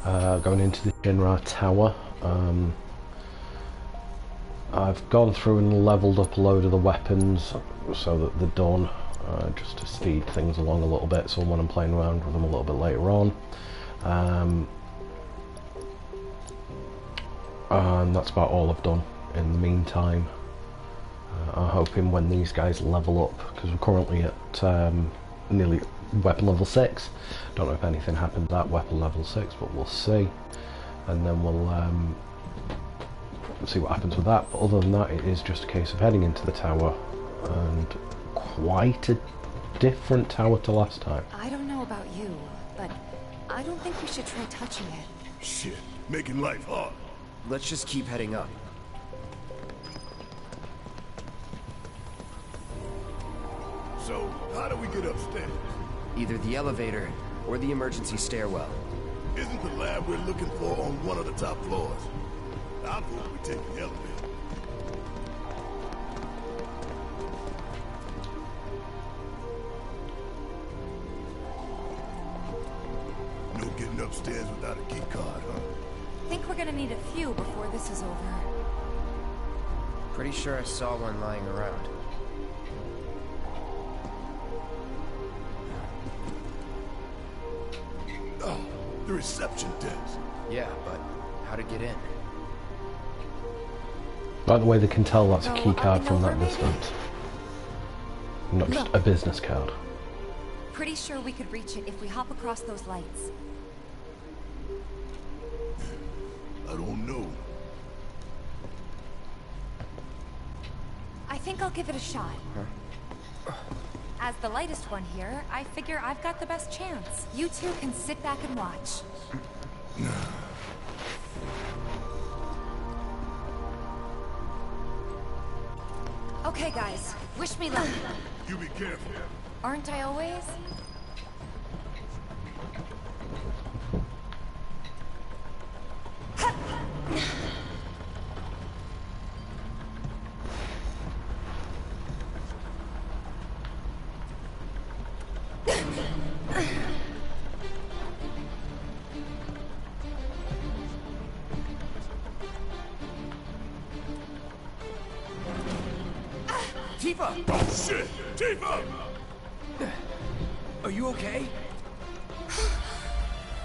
going into the Shinra Tower. I've gone through and leveled up a load of the weapons so that they're done, just to speed things along a little bit, so when I'm playing around with them a little bit later on. And that's about all I've done in the meantime. I'm hoping when these guys level up, because we're currently at nearly weapon level 6. Don't know if anything happens at weapon level 6, but we'll see. And then we'll see what happens with that. But other than that, it is just a case of heading into the tower, and quite a different tower to last time. I don't know about you, but I don't think we should try touching it. Shit, making life hard. Let's just keep heading up. So, how do we get upstairs? Either the elevator or the emergency stairwell. Isn't the lab we're looking for on one of the top floors? I vote we take the elevator. No getting upstairs without a key card, huh? Think we're gonna need a few before this is over. Pretty sure I saw one lying around. Oh, the reception desk. Yeah, but how to get in? By the way, they can tell that's a key Up card and from over, that maybe? distance. Not just a business card. Pretty sure we could reach it if we hop across those lights. I don't know. I think I'll give it a shot. As the lightest one here, I figure I've got the best chance. You two can sit back and watch. Okay, guys. Wish me luck. You be careful. Aren't I always? Tifa! Oh shit! Tifa! Are you okay?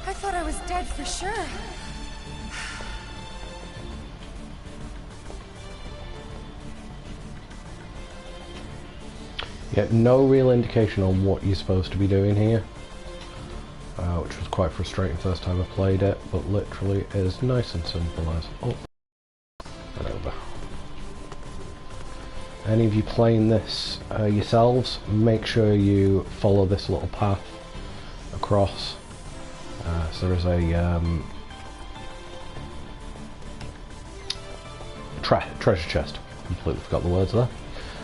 I thought I was dead for sure. Yeah, no real indication on what you're supposed to be doing here, which was quite frustrating first time I played it, but literally it is nice and simple as up and over. Any of you playing this yourselves, make sure you follow this little path across. So there is a treasure chest, completely forgot the words there,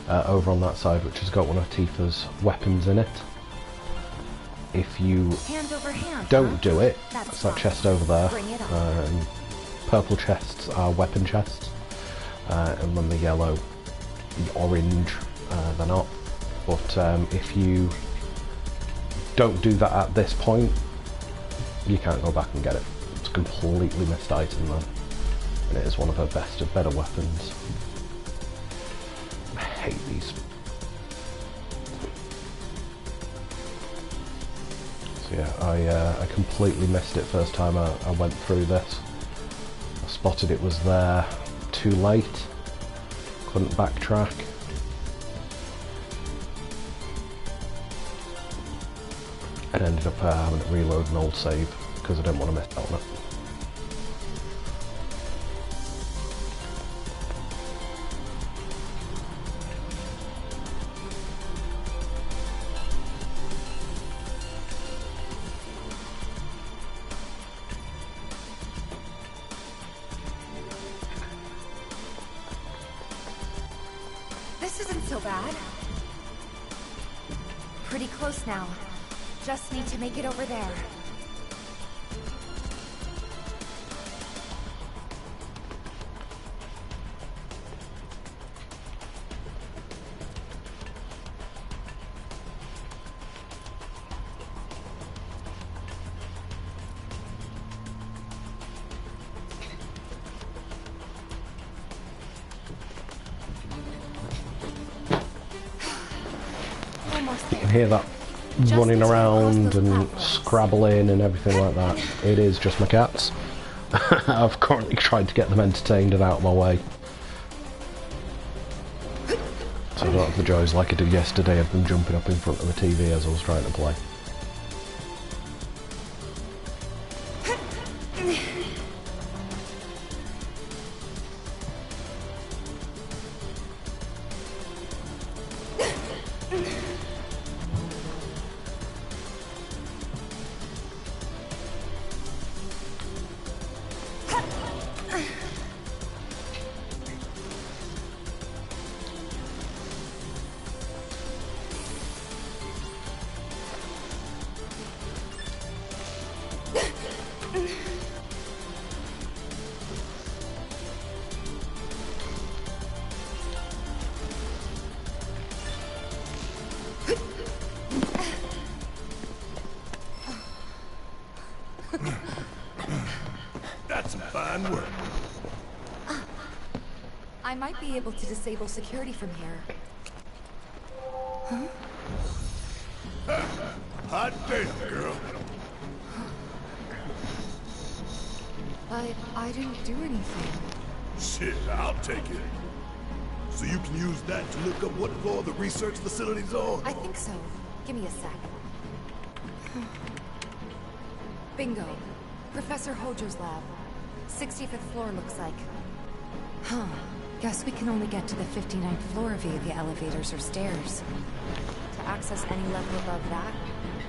over on that side, which has got one of Tifa's weapons in it. If you Hand over hand, don't huh? do it, That's it's that fine. chest over there. Bring it on. Purple chests are weapon chests, and then the yellow, the orange, they're not. But if you don't do that at this point, you can't go back and get it. It's a completely missed item then, and it is one of her better weapons. I hate these. So yeah, I completely missed it first time I went through this. I spotted it was there too late, couldn't backtrack. And ended up having to reload an old save because I didn't want to miss out on it. This isn't so bad. Pretty close now. Just need to make it over there. almost You there. can hear that Just running need to around cross those and platforms. scrabbling and everything like that. It is just my cats. I've currently tried to get them entertained and out of my way. So I don't have the joys like I did yesterday of them jumping up in front of the TV as I was trying to play. That's some fine work. I might be able to disable security from here. Hot damn, girl. But I didn't do anything. Shit, I'll take it. So you can use that to look up what floor the research facility's on? I think so. Give me a sec. Bingo. Professor Hojo's lab. 65th floor looks like. Huh. Guess we can only get to the 59th floor via the elevators or stairs. To access any level above that,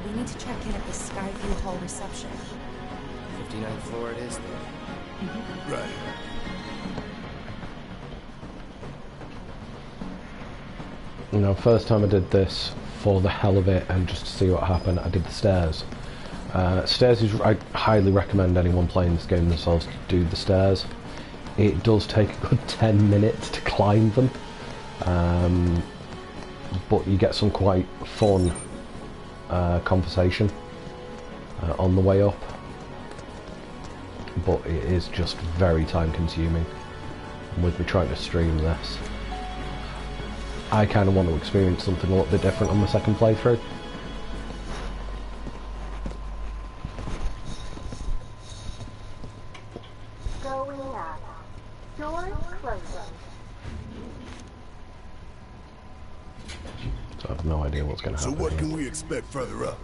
we need to check in at the Skyview Hall reception. 59th floor it is, then. Right. You know, first time I did this for the hell of it and just to see what happened, I did the stairs. Stairs is, I highly recommend anyone playing this game themselves to do the stairs. It does take a good 10 minutes to climb them, but you get some quite fun conversation on the way up, but it is just very time consuming. And with me trying to stream this, I kind of want to experience something a little bit different on my second playthrough. Going up. Doors closing. So I have no idea what's going to So happen what here. can we expect further up?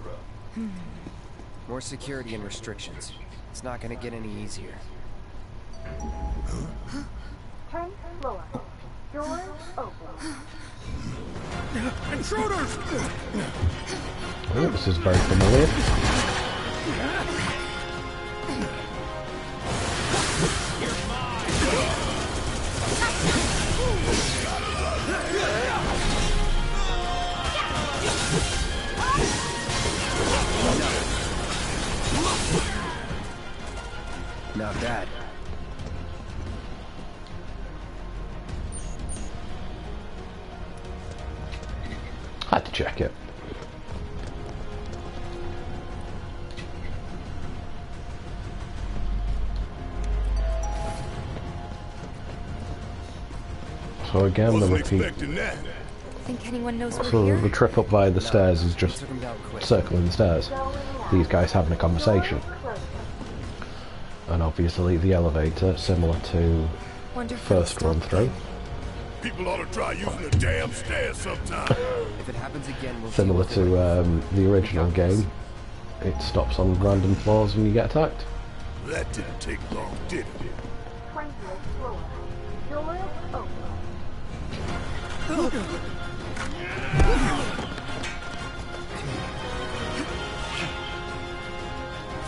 More security and restrictions. It's not gonna get any easier. 10th floor. Doors open. Intruders! Oh, this is very familiar. Not bad. Had to check it. So again, the Wasn't repeat. expecting that. Think anyone knows we're So here? the trip up via the stairs is just Took him down quick. circling the stairs. These guys having a conversation. Closing. And obviously the elevator, similar to Wonder if first it'll run stop through, People ought to try using the damn stairs sometime. If it happens again, we'll similar deal with to the original game. It stops on random floors when you get attacked. That didn't take long, did it? 20th floor. Doors open.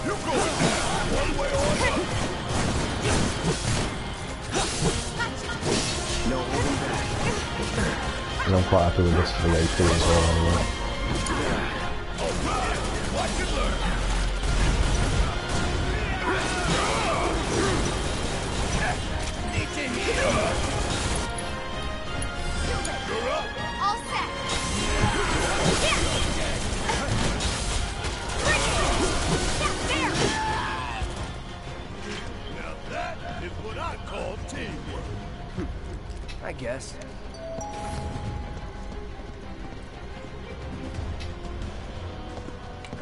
You going down one way or another. No holding back. And I'm quite happy with this for the AP as well anyway. Watch and learn. Need to heal. You're up. All set. Now that is what I call teamwork. I guess.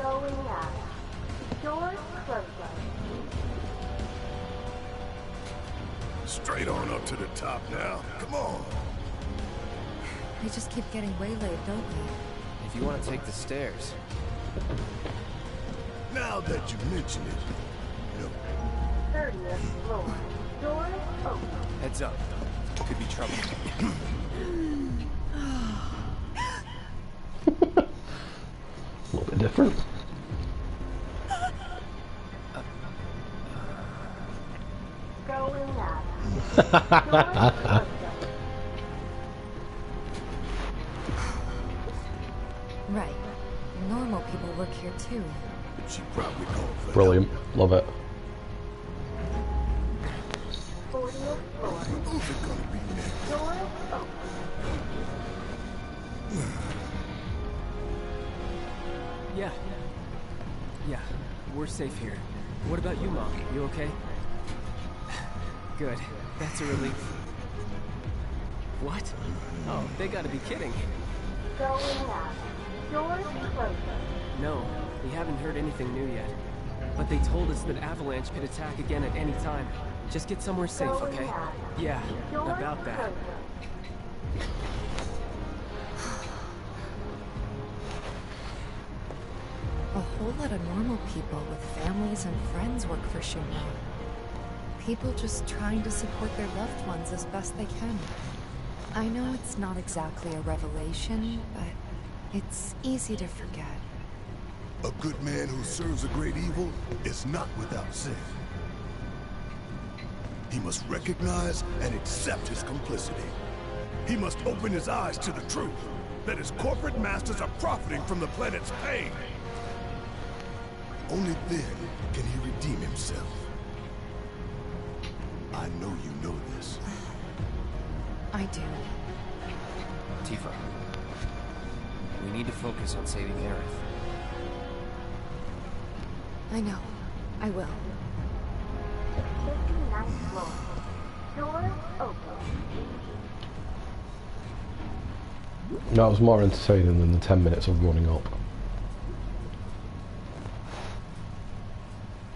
Going up. Doors closing. Straight on up to the top now. Come on. We just keep getting waylaid, don't we? If you want to take the stairs. Now that you mention it, you know, 30th floor. Doors open. Heads up. Could be trouble. A little bit different. Going up. Doors closing. Right. Normal people work here too. she probably called for Brilliant. Love it. 40th floor. Who's it gonna be next? Doors open. Yeah, we're safe here. What about you, Mom? You okay? Good. That's a relief. What? Oh, they gotta be kidding. Going up. Doors closing. No, we haven't heard anything new yet. But they told us that Avalanche could attack again at any time. Just get somewhere safe, okay? Yeah, Doors about that. closing. A whole lot of normal people with families and friends work for Shinra. People just trying to support their loved ones as best they can. I know it's not exactly a revelation, but it's easy to forget. A good man who serves a great evil is not without sin. He must recognize and accept his complicity. He must open his eyes to the truth that his corporate masters are profiting from the planet's pain. Only then can he redeem himself. I know you know this. I do. Tifa. We need to focus on saving Aerith. I know. I will. 59th floor. Doors open. That was more entertaining than the 10 minutes of running up.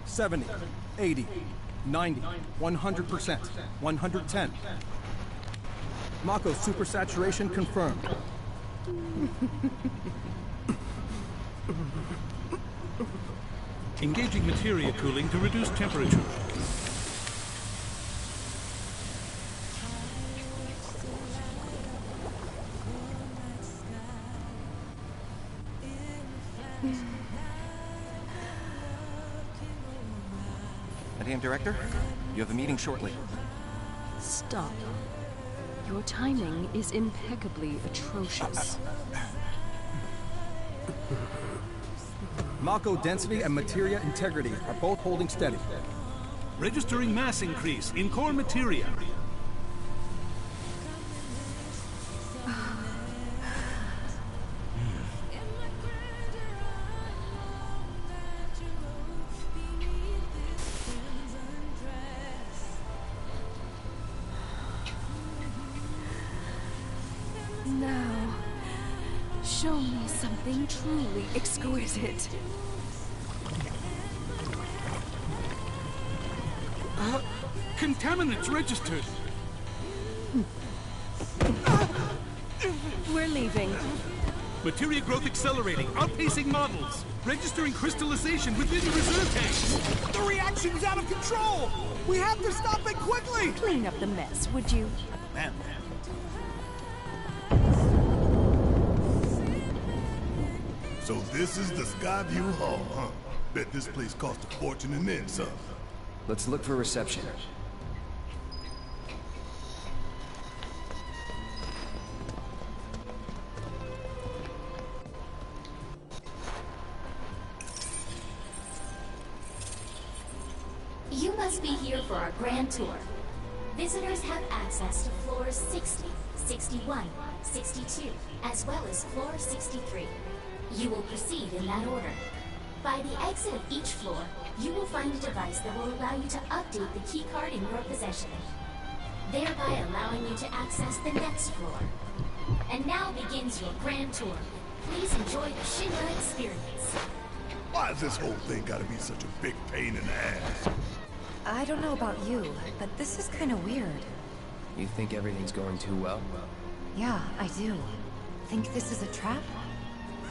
70, 80, 90, 100%, 110. Mako supersaturation confirmed. Engaging materia cooling to reduce temperature. Madam Director, you have a meeting shortly. Stop. Your timing is impeccably atrocious. Mako density and materia integrity are both holding steady. Registering mass increase in core materia. Now, show me something truly exquisite. Contaminants registered. We're leaving. Materia growth accelerating, outpacing models. Registering crystallization within the reserve tanks. The reaction's out of control! We have to stop it quickly! Clean up the mess, would you? Man. So this is the Skyview Hall, huh? Bet this place cost a fortune and then some. Let's look for reception. You must be here for our grand tour. Visitors have access to floors 60, 61, 62, as well as floor 63. You will proceed in that order. By the exit of each floor, you will find a device that will allow you to update the keycard in your possession, thereby allowing you to access the next floor. And now begins your grand tour. Please enjoy the Shinra experience. Why's this whole thing gotta be such a big pain in the ass? I don't know about you, but this is kind of weird. You think everything's going too well? Yeah, I do. Think this is a trap?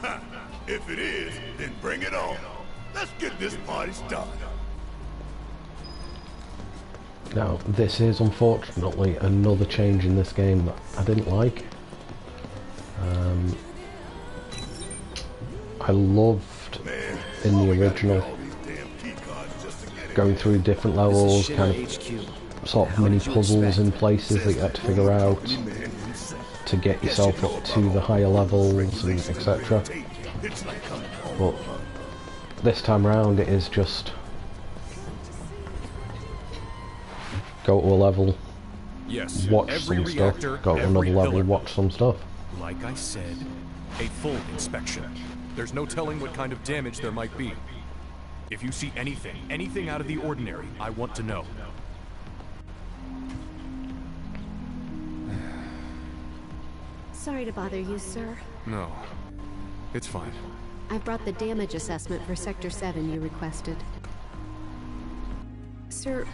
Ha! If it is, then bring it on. Let's get this party started. Now, this is unfortunately another change in this game that I didn't like. I loved in the original going through different levels, kind of sort of mini puzzles in places that you had to figure out to get yourself up to the higher levels and etc. But this time around it is just go to a level, watch some stuff, go to another level, watch some stuff. Like I said, a full inspection. There's no telling what kind of damage there might be. If you see anything out of the ordinary, I want to know. Sorry to bother you, sir. No, it's fine. I've brought the damage assessment for Sector 7 you requested. Sir,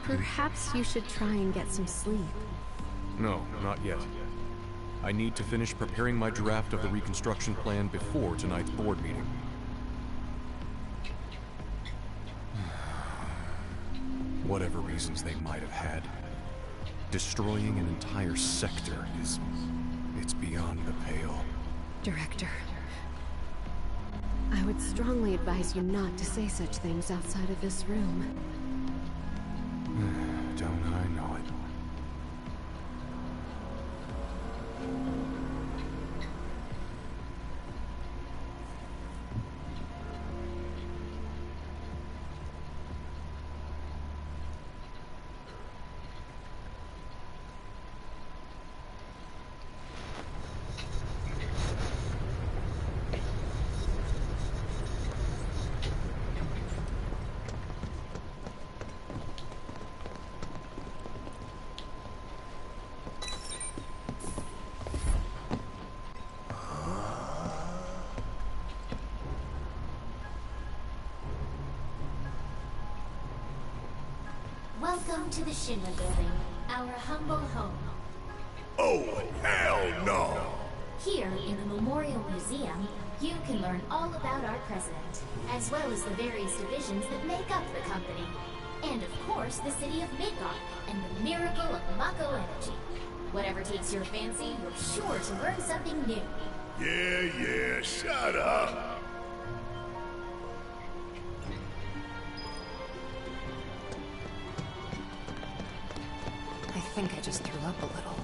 perhaps you should try and get some sleep. No, not yet. I need to finish preparing my draft of the reconstruction plan before tonight's board meeting. Whatever reasons they might have had, destroying an entire sector it's beyond the pale. Director, I would strongly advise you not to say such things outside of this room. Don't I know it? Welcome to the Shinra building, our humble home. Oh, hell no! Here, in the Memorial Museum, you can learn all about our president, as well as the various divisions that make up the company. And of course, the city of Midgard, and the miracle of Mako energy. Whatever takes your fancy, you're sure to learn something new. Yeah, shut up! I think I just threw up a little.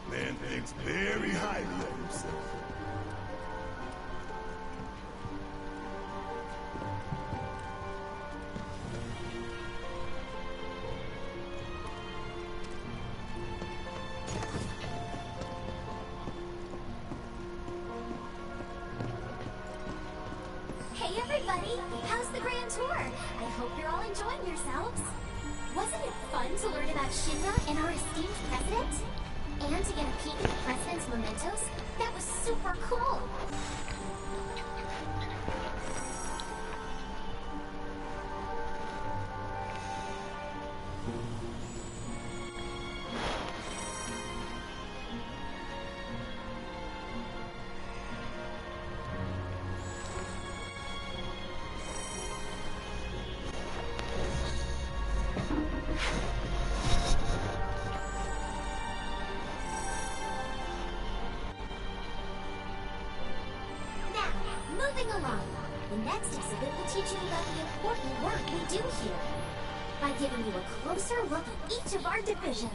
Man thinks very highly of himself. Hey everybody! How's the grand tour? I hope you're all enjoying yourselves. Wasn't it fun to learn about Shinra and our esteemed president? And to get a peek at the president's mementos? That was super cool! Moving along, the next exhibit will teach you about the important work we do here, by giving you a closer look at each of our divisions.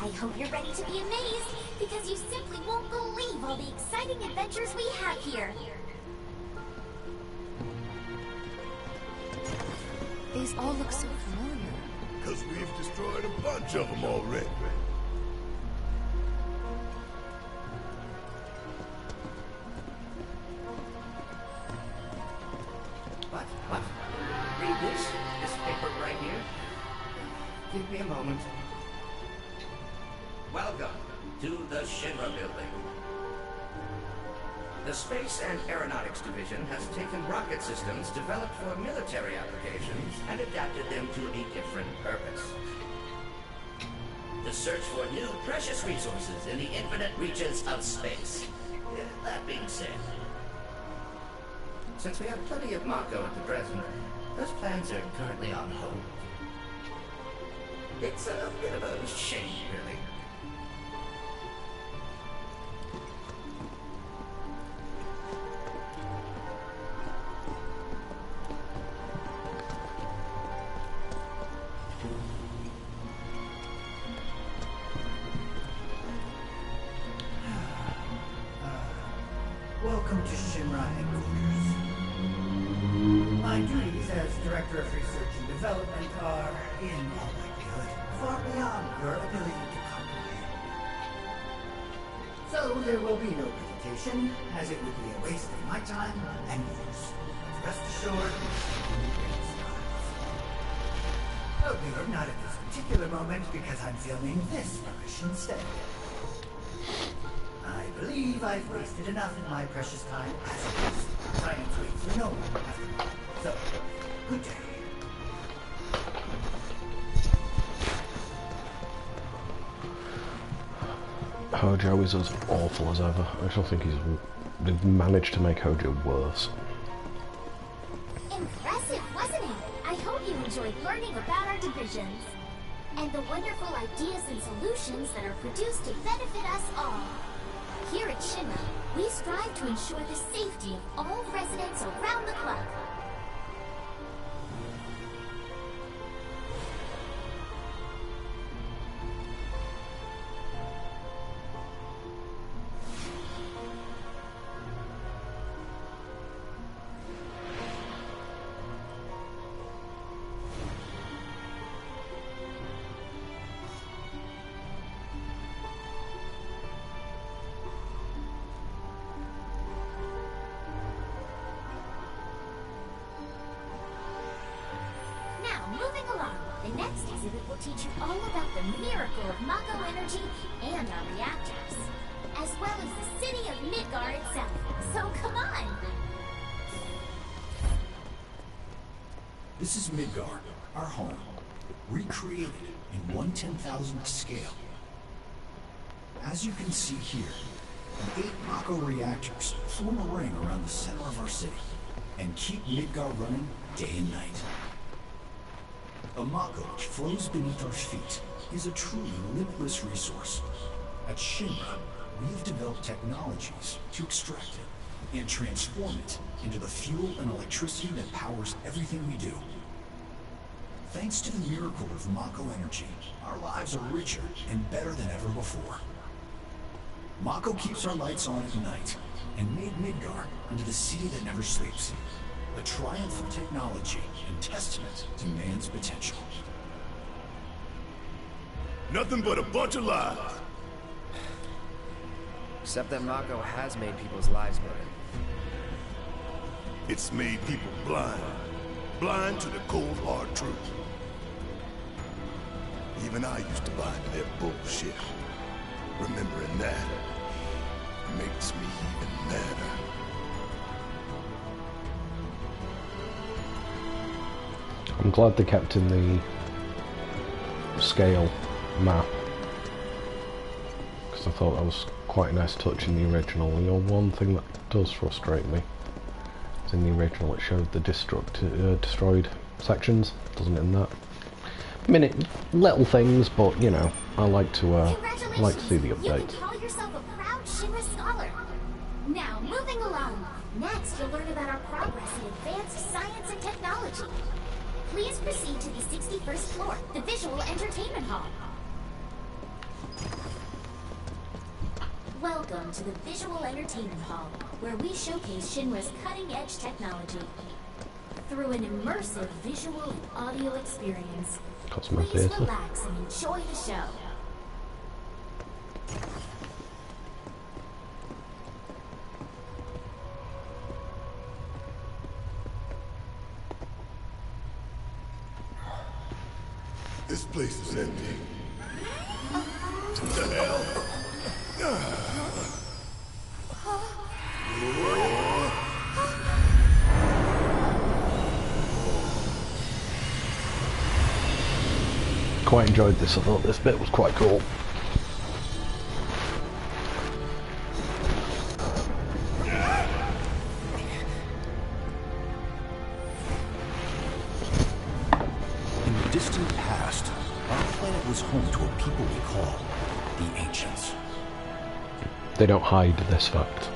I hope you're ready to be amazed, because you simply won't believe all the exciting adventures we have here. These all look so familiar. Because we've destroyed a bunch of them already. What? Read this paper right here. Give me a moment. Welcome to the Shinra building. The Space and Aeronautics Division has taken rocket systems developed for military applications and adapted them to a different purpose. The search for new precious resources in the infinite reaches of space. That being said, since we have plenty of Mako at the present, those plans are currently on hold. It's a bit of a shame, really. Welcome to Shinra headquarters. My duties as Director of Research and Development are, in all likelihood, far beyond your ability to comprehend. So there will be no presentation, as it would be a waste of my time and yours. But rest assured, oh, not at this particular moment, because I'm filming this footage instead. I believe I've wasted enough of my precious time as it is. Science waits for no one after all. So, good day. Hojo is as awful as ever. I don't think they've managed to make Hojo worse. Impressive, wasn't it? I hope you enjoyed learning about our divisions and the wonderful ideas and solutions that are produced to benefit us all. Here at Shinra, we strive to ensure the safety of all residents around the clock. The next exhibit will teach you all about the miracle of Mako energy and our reactors, as well as the city of Midgar itself. So come on! This is Midgar, our home, recreated in 1/10,000th scale. As you can see here, 8 Mako reactors form a ring around the center of our city and keep Midgar running day and night. A Mako which flows beneath our feet is a truly limitless resource. At Shinra, we have developed technologies to extract it and transform it into the fuel and electricity that powers everything we do. Thanks to the miracle of Mako energy, our lives are richer and better than ever before. Mako keeps our lights on at night and made Midgar into the city that never sleeps. A triumph of technology and testament to man's potential. Nothing but a bunch of lies. Except that Mako has made people's lives better. It's made people blind. Blind to the cold, hard truth. Even I used to buy into their bullshit. Remembering that makes me even madder. I'm glad they kept in the scale map, because I thought that was quite a nice touch in the original. You know, one thing that does frustrate me is in the original it showed the destroyed sections, doesn't it in that? I mean, little things, but you know, I like to see the updates. You can call yourself a proud Shinra scholar. Now, moving along. Next, you'll learn about our progress in advanced science and technology. Please proceed to the 61st floor, the Visual Entertainment Hall. Welcome to the Visual Entertainment Hall, where we showcase Shinra's cutting-edge technology. Through an immersive visual and audio experience, please relax and enjoy the show. This place is empty. What the hell? Quite enjoyed this. I thought this bit was quite cool. In the distant past, our planet was home to a people we call the Ancients. They don't hide this fact.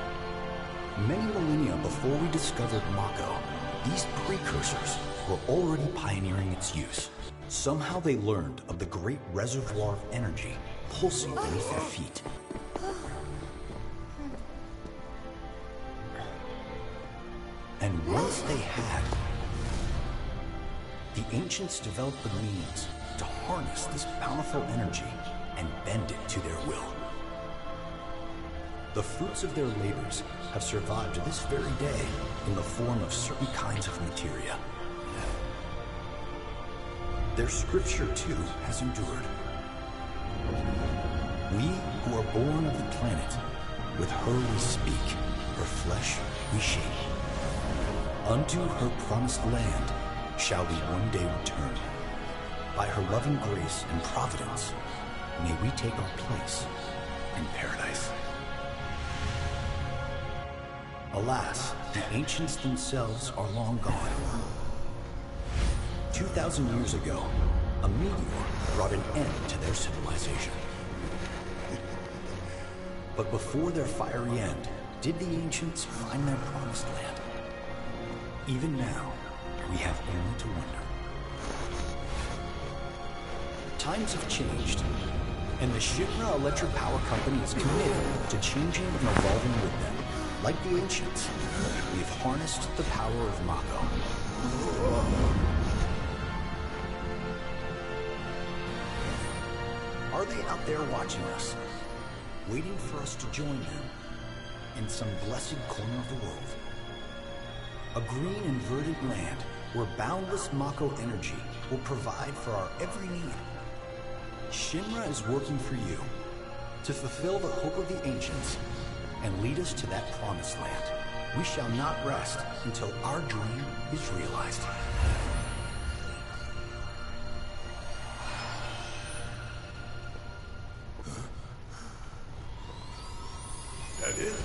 Many millennia before we discovered Mako, these precursors were already pioneering its use. Somehow they learned of the great reservoir of energy pulsing beneath their feet. And once they had, the Ancients developed the means to harness this powerful energy and bend it to their will. The fruits of their labors have survived to this very day in the form of certain kinds of materia. Their scripture, too, has endured. We who are born of the planet, with her we speak, her flesh we shape. Unto her promised land shall we one day return. By her loving grace and providence, may we take our place in paradise. Alas, the Ancients themselves are long gone. 2,000 years ago, a meteor brought an end to their civilization. But before their fiery end, did the Ancients find their promised land? Even now, we have only to wonder. Times have changed, and the Shinra Electric Power Company is committed to changing and evolving with them. Like the Ancients, we've harnessed the power of Mako. Are they out there watching us, waiting for us to join them in some blessed corner of the world? A green and verdant land where boundless Mako energy will provide for our every need. Shinra is working for you to fulfill the hope of the Ancients and lead us to that promised land. We shall not rest until our dream is realized. That is.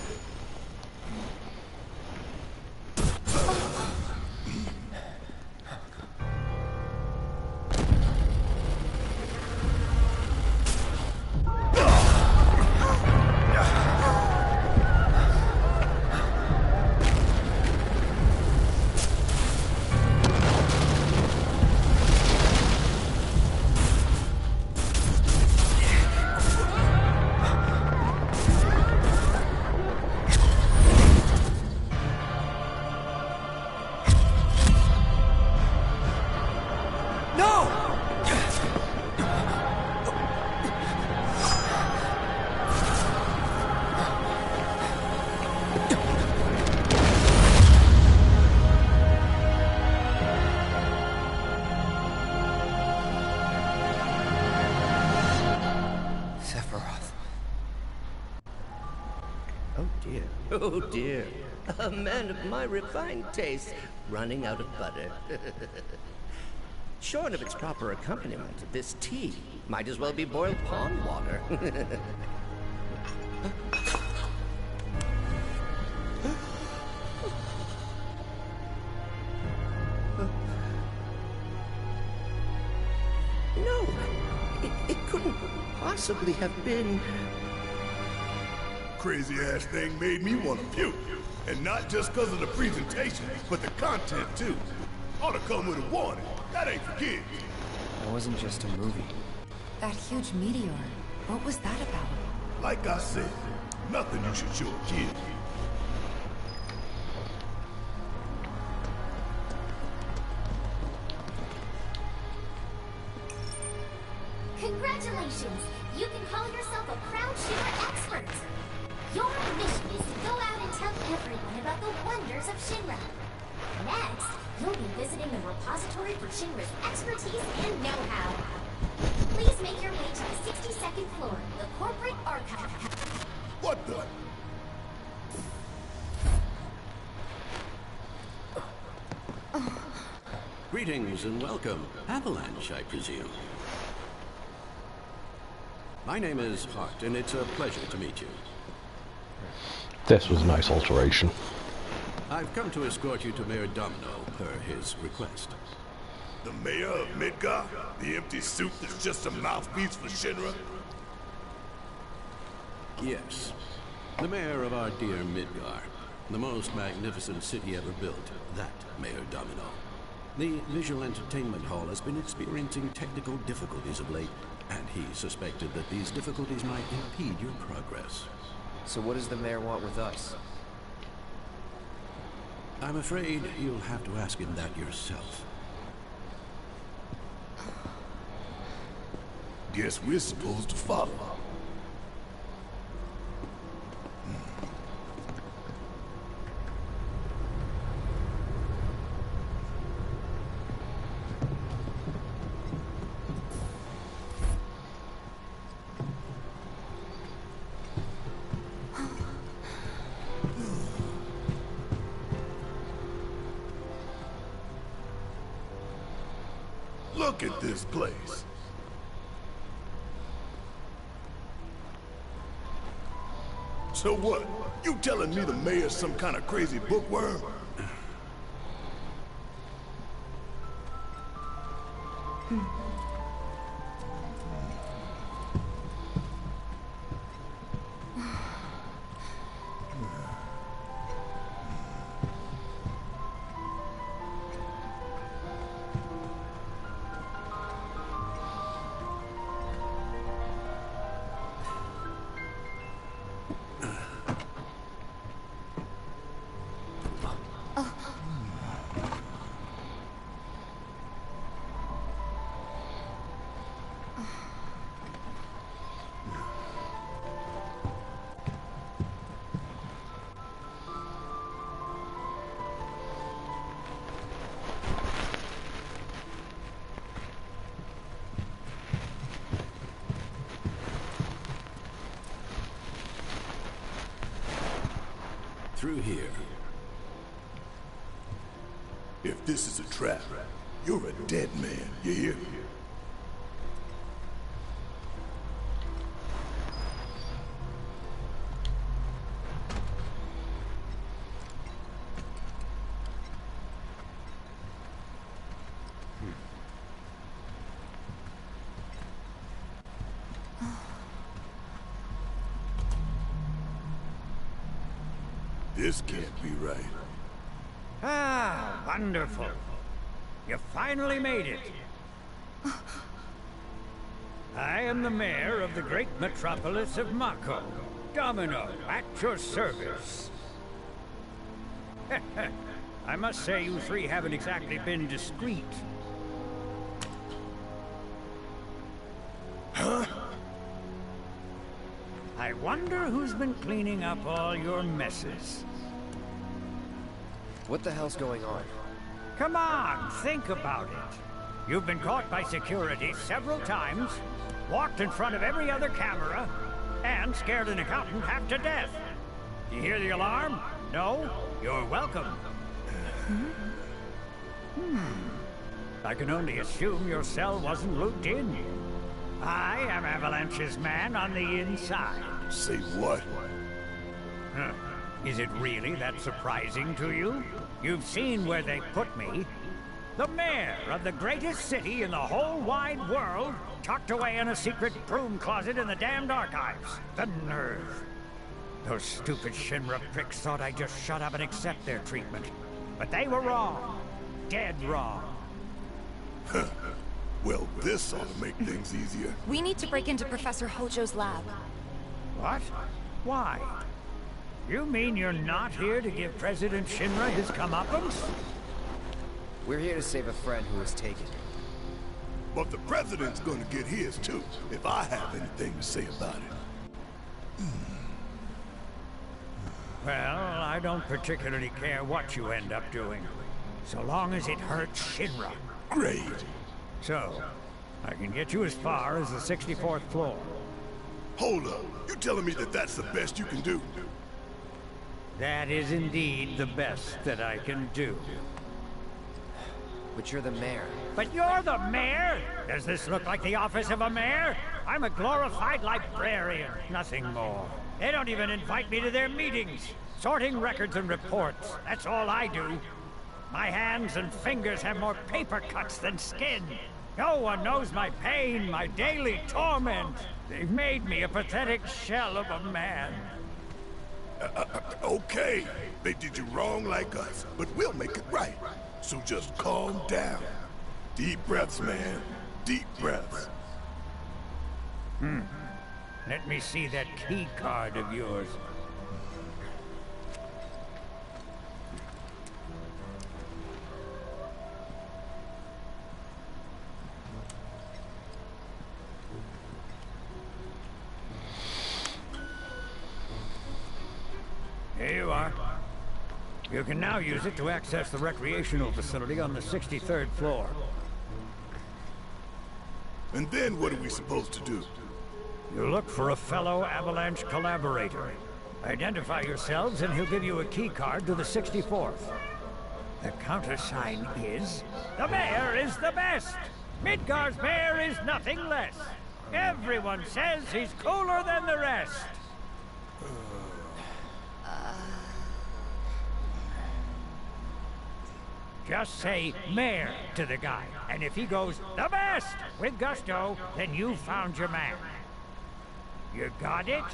Oh dear, a man of my refined taste running out of butter. Short of its proper accompaniment, this tea might as well be boiled pond water. No, it couldn't possibly have been... Crazy ass thing made me want to puke. And not just because of the presentation, but the content too. Ought to come with a warning. That ain't for kids. That wasn't just a movie. That huge meteor, what was that about? Like I said, nothing you should show a kid. Congratulations! You can call yourself a proud Shinra expert! Your mission is to go out and tell everyone about the wonders of Shinra. Next, you'll be visiting the repository for Shinra's expertise and know-how. Please make your way to the 62nd floor, the corporate archive. What the? Greetings and welcome. Avalanche, I presume. My name is Hart, and it's a pleasure to meet you. This was a nice alteration. I've come to escort you to Mayor Domino, per his request. The mayor of Midgar? The empty suit that's just a mouthpiece for Shinra? Yes. The mayor of our dear Midgar. The most magnificent city ever built. That Mayor Domino. The visual entertainment hall has been experiencing technical difficulties of late, and he suspected that these difficulties might impede your progress. So what does the mayor want with us? I'm afraid you'll have to ask him that yourself. Guess we're supposed to follow. Look at this place. So what? You telling me the mayor's some kind of crazy bookworm? Through here. If this is a trap, you're a dead man, you hear? This can't be right. Ah, wonderful. You finally made it. I am the mayor of the great metropolis of Mako. Domino, at your service. I must say you three haven't exactly been discreet. Huh? I wonder who's been cleaning up all your messes. What the hell's going on? Come on, think about it. You've been caught by security several times, walked in front of every other camera, and scared an accountant half to death. You hear the alarm? No? You're welcome. I can only assume your cell wasn't looped in. I am Avalanche's man on the inside. Say what? Huh. Is it really that surprising to you? You've seen where they put me. The mayor of the greatest city in the whole wide world, tucked away in a secret broom closet in the damned archives. The nerve. Those stupid Shinra pricks thought I'd just shut up and accept their treatment. But they were wrong. Dead wrong. Well, this ought to make things easier. We need to break into Professor Hojo's lab. What? Why? You mean you're not here to give President Shinra his comeuppance? We're here to save a friend who was taken. But the president's gonna get his too, if I have anything to say about it. Well, I don't particularly care what you end up doing, so long as it hurts Shinra. Great. So, I can get you as far as the 64th floor. Hold up. You telling me that that's the best you can do? That is indeed the best that I can do. but you're the mayor. But you're the mayor? Does this look like the office of a mayor? I'm a glorified librarian, nothing more. They don't even invite me to their meetings. Sorting records and reports, that's all I do. My hands and fingers have more paper cuts than skin. No one knows my pain, my daily torment. They've made me a pathetic shell of a man. Okay, they did you wrong like us, but we'll make it right. So just calm down. Deep breaths, man. Deep breaths. Let me see that key card of yours. Here you are. You can now use it to access the recreational facility on the 63rd floor. And then what are we supposed to do? You look for a fellow Avalanche collaborator. Identify yourselves and he'll give you a key card to the 64th. The countersign is... The mayor is the best! Midgar's mayor is nothing less! Everyone says he's cooler than the rest! Just say mayor to the guy, and if he goes the best with gusto, then you found your man. You got it?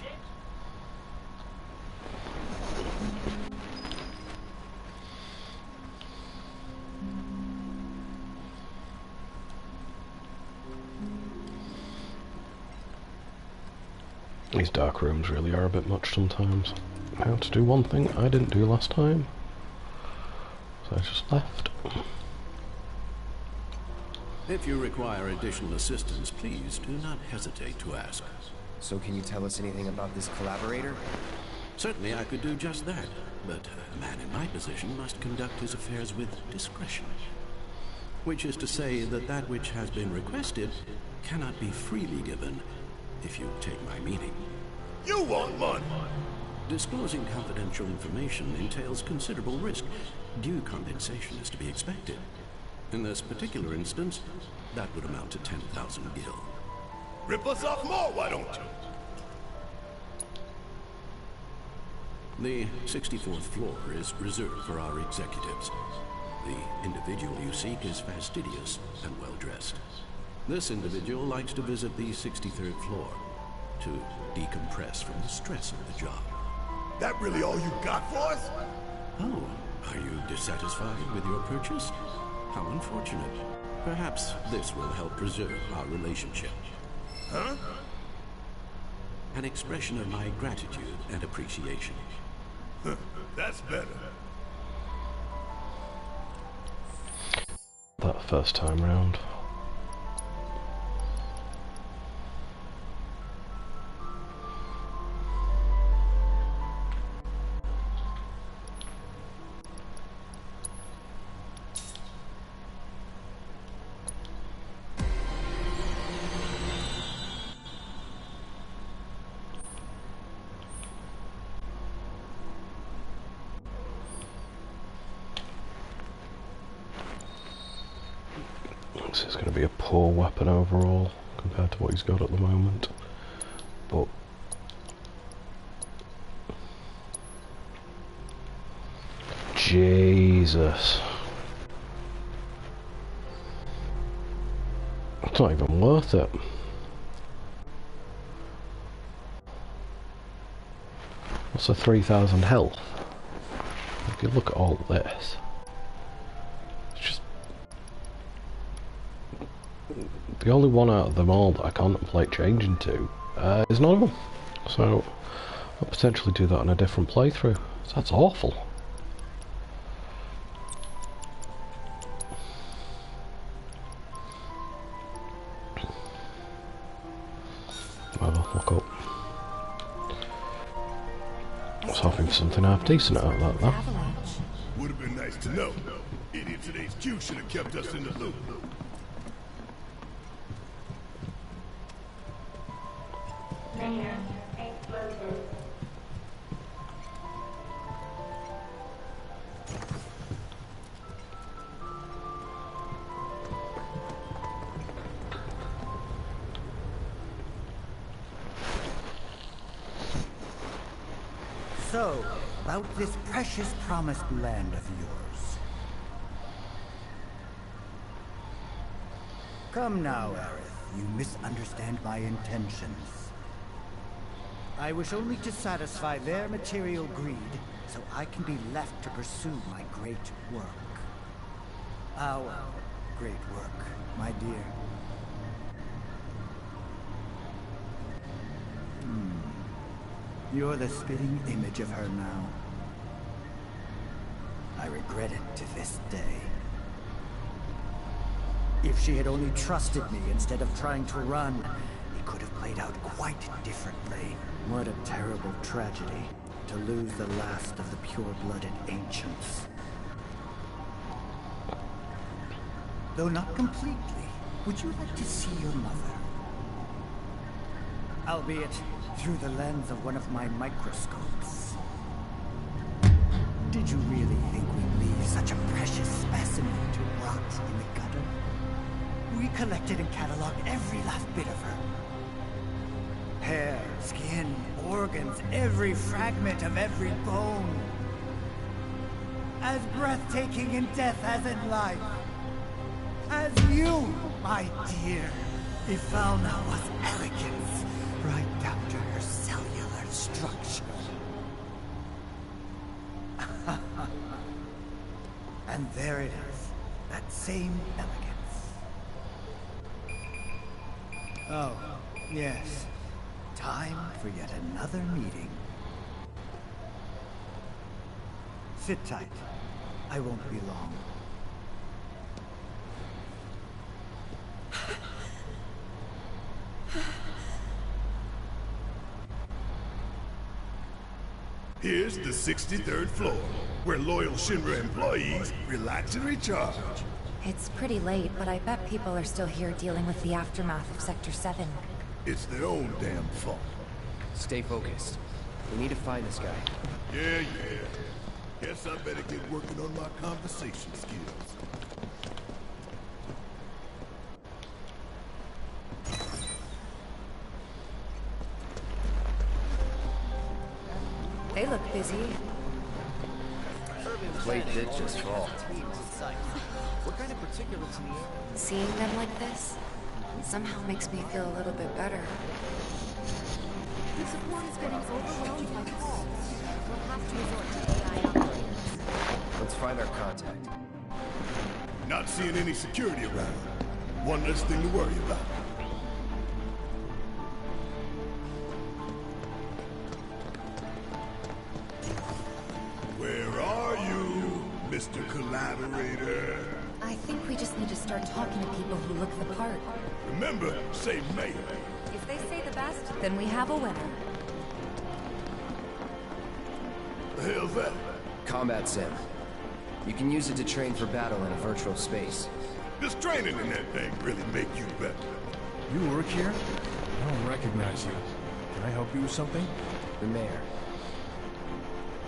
These dark rooms really are a bit much sometimes. I had to do one thing I didn't do last time, so I just left. If you require additional assistance, please do not hesitate to ask. So can you tell us anything about this collaborator? Certainly I could do just that, but a man in my position must conduct his affairs with discretion. Which is to say that that which has been requested cannot be freely given, if you take my meaning. You want money! Disclosing confidential information entails considerable risk. Due compensation is to be expected. In this particular instance, that would amount to 10,000 gil. Rip us off more, why don't you? The 64th floor is reserved for our executives. The individual you seek is fastidious and well-dressed. This individual likes to visit the 63rd floor to decompress from the stress of the job. That really all you got for us? Oh, are you dissatisfied with your purchase? How unfortunate. Perhaps this will help preserve our relationship. Huh? An expression of my gratitude and appreciation. That's better. That first time round. This is going to be a poor weapon overall compared to what he's got at the moment, but Jesus, it's not even worth it. What's a 3,000 health? If you look at all this, the only one out of them all that I contemplate changing to is normal. So I'll potentially do that on a different playthrough. So that's awful. Well, look up. I was hoping for something half decent out of that, though. Would have been nice to know. Idiots at HQ should have kept us in the loop. Mayor, explosive. So, about this precious promised land of yours. Come now, Aerith. You misunderstand my intentions. I wish only to satisfy their material greed, so I can be left to pursue my great work. Our great work, my dear. You're the spitting image of her now. I regret it to this day. If she had only trusted me instead of trying to run, it could have played out quite differently. What a terrible tragedy, to lose the last of the pure-blooded ancients. Though not completely, would you like to see your mother? Albeit through the lens of one of my microscopes. Did you really think we'd leave such a precious specimen to rot in the gutter? We collected and cataloged every last bit of her. Hair, skin, organs, every fragment of every bone. As breathtaking in death as in life. As you, my dear. Ifalna was elegance, right down to her cellular structure. And there it is, that same elegance. Oh, yes. Time for yet another meeting. Sit tight. I won't be long. Here's the 63rd floor, where loyal Shinra employees relax and recharge. It's pretty late, but I bet people are still here dealing with the aftermath of Sector 7. It's their own damn fault. Stay focused. We need to find this guy. Yeah. Guess I better get working on my conversation skills. They look busy. Plate did just fall. What kind of particulates in the air? Seeing them like this somehow makes me feel a little bit better. The support is getting overwhelmed by calls. We'll have to resort to AI operators. Let's find our contact. Not seeing any security around. One less thing to worry about. Where are you, Mr. Collaborator? I think we just need to start talking to people who look the part. Remember, say Mayor. If they say the best, then we have a winner. The hell's that? Combat sim. You can use it to train for battle in a virtual space. Does training in that thing really make you better? You work here? I don't recognize you. Can I help you with something? The mayor.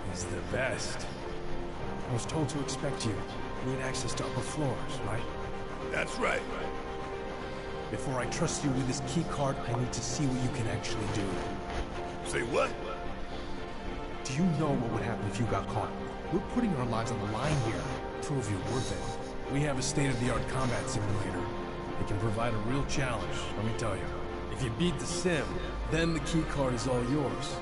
He's the best. I was told to expect you. You need access to upper floors, right? That's right. Before I trust you with this key card, I need to see what you can actually do. Say what? Do you know what would happen if you got caught? We're putting our lives on the line here. Prove you're worth it. We have a state-of-the-art combat simulator. It can provide a real challenge, let me tell you. If you beat the sim, then the key card is all yours.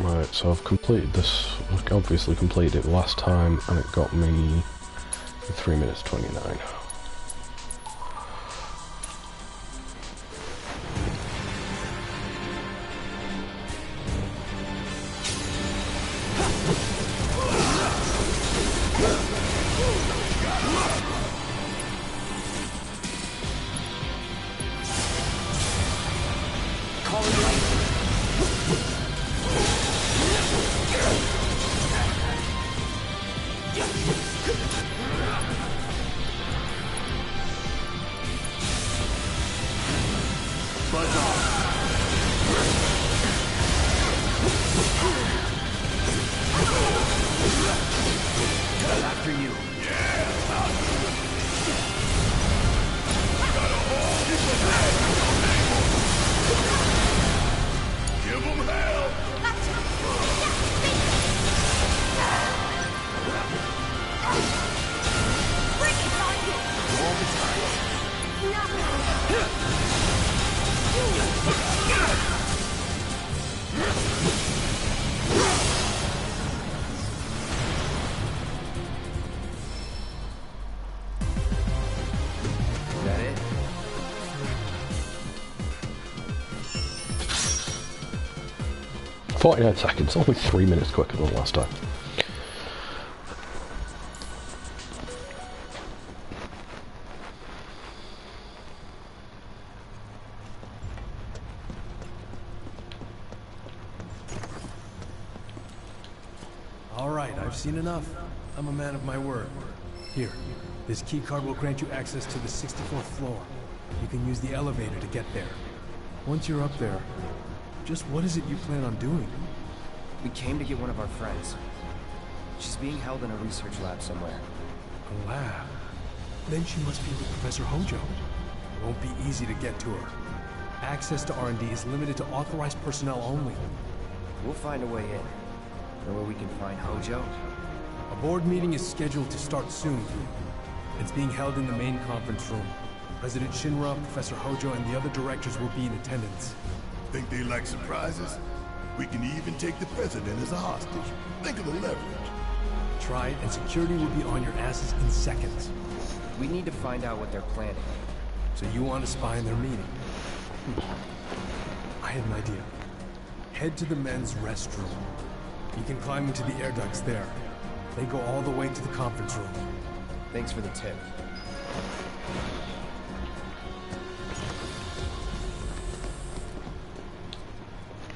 Right, so I've completed this, I've obviously completed it last time, and it got me 3 minutes 29. buzz off. After you. Give them hell! All the time. Is that it? 49 seconds, only 3 minutes quicker than last time. Alright, I've seen enough. I'm a man of my word. Here, this key card will grant you access to the 64th floor. You can use the elevator to get there. Once you're up there, just what is it you plan on doing? We came to get one of our friends. She's being held in a research lab somewhere. A lab? Then she must be with Professor Hojo. It won't be easy to get to her. Access to R&D is limited to authorized personnel only. We'll find a way in. Know where we can find Hojo? A board meeting is scheduled to start soon. It's being held in the main conference room. President Shinra, Professor Hojo, and the other directors will be in attendance. Think they like surprises? We can even take the president as a hostage. Think of the leverage. Try it, and security will be on your asses in seconds. We need to find out what they're planning. So you want to spy in their meeting? I had an idea. Head to the men's restroom. You can climb into the air ducts there. They go all the way to the conference room. Thanks for the tip.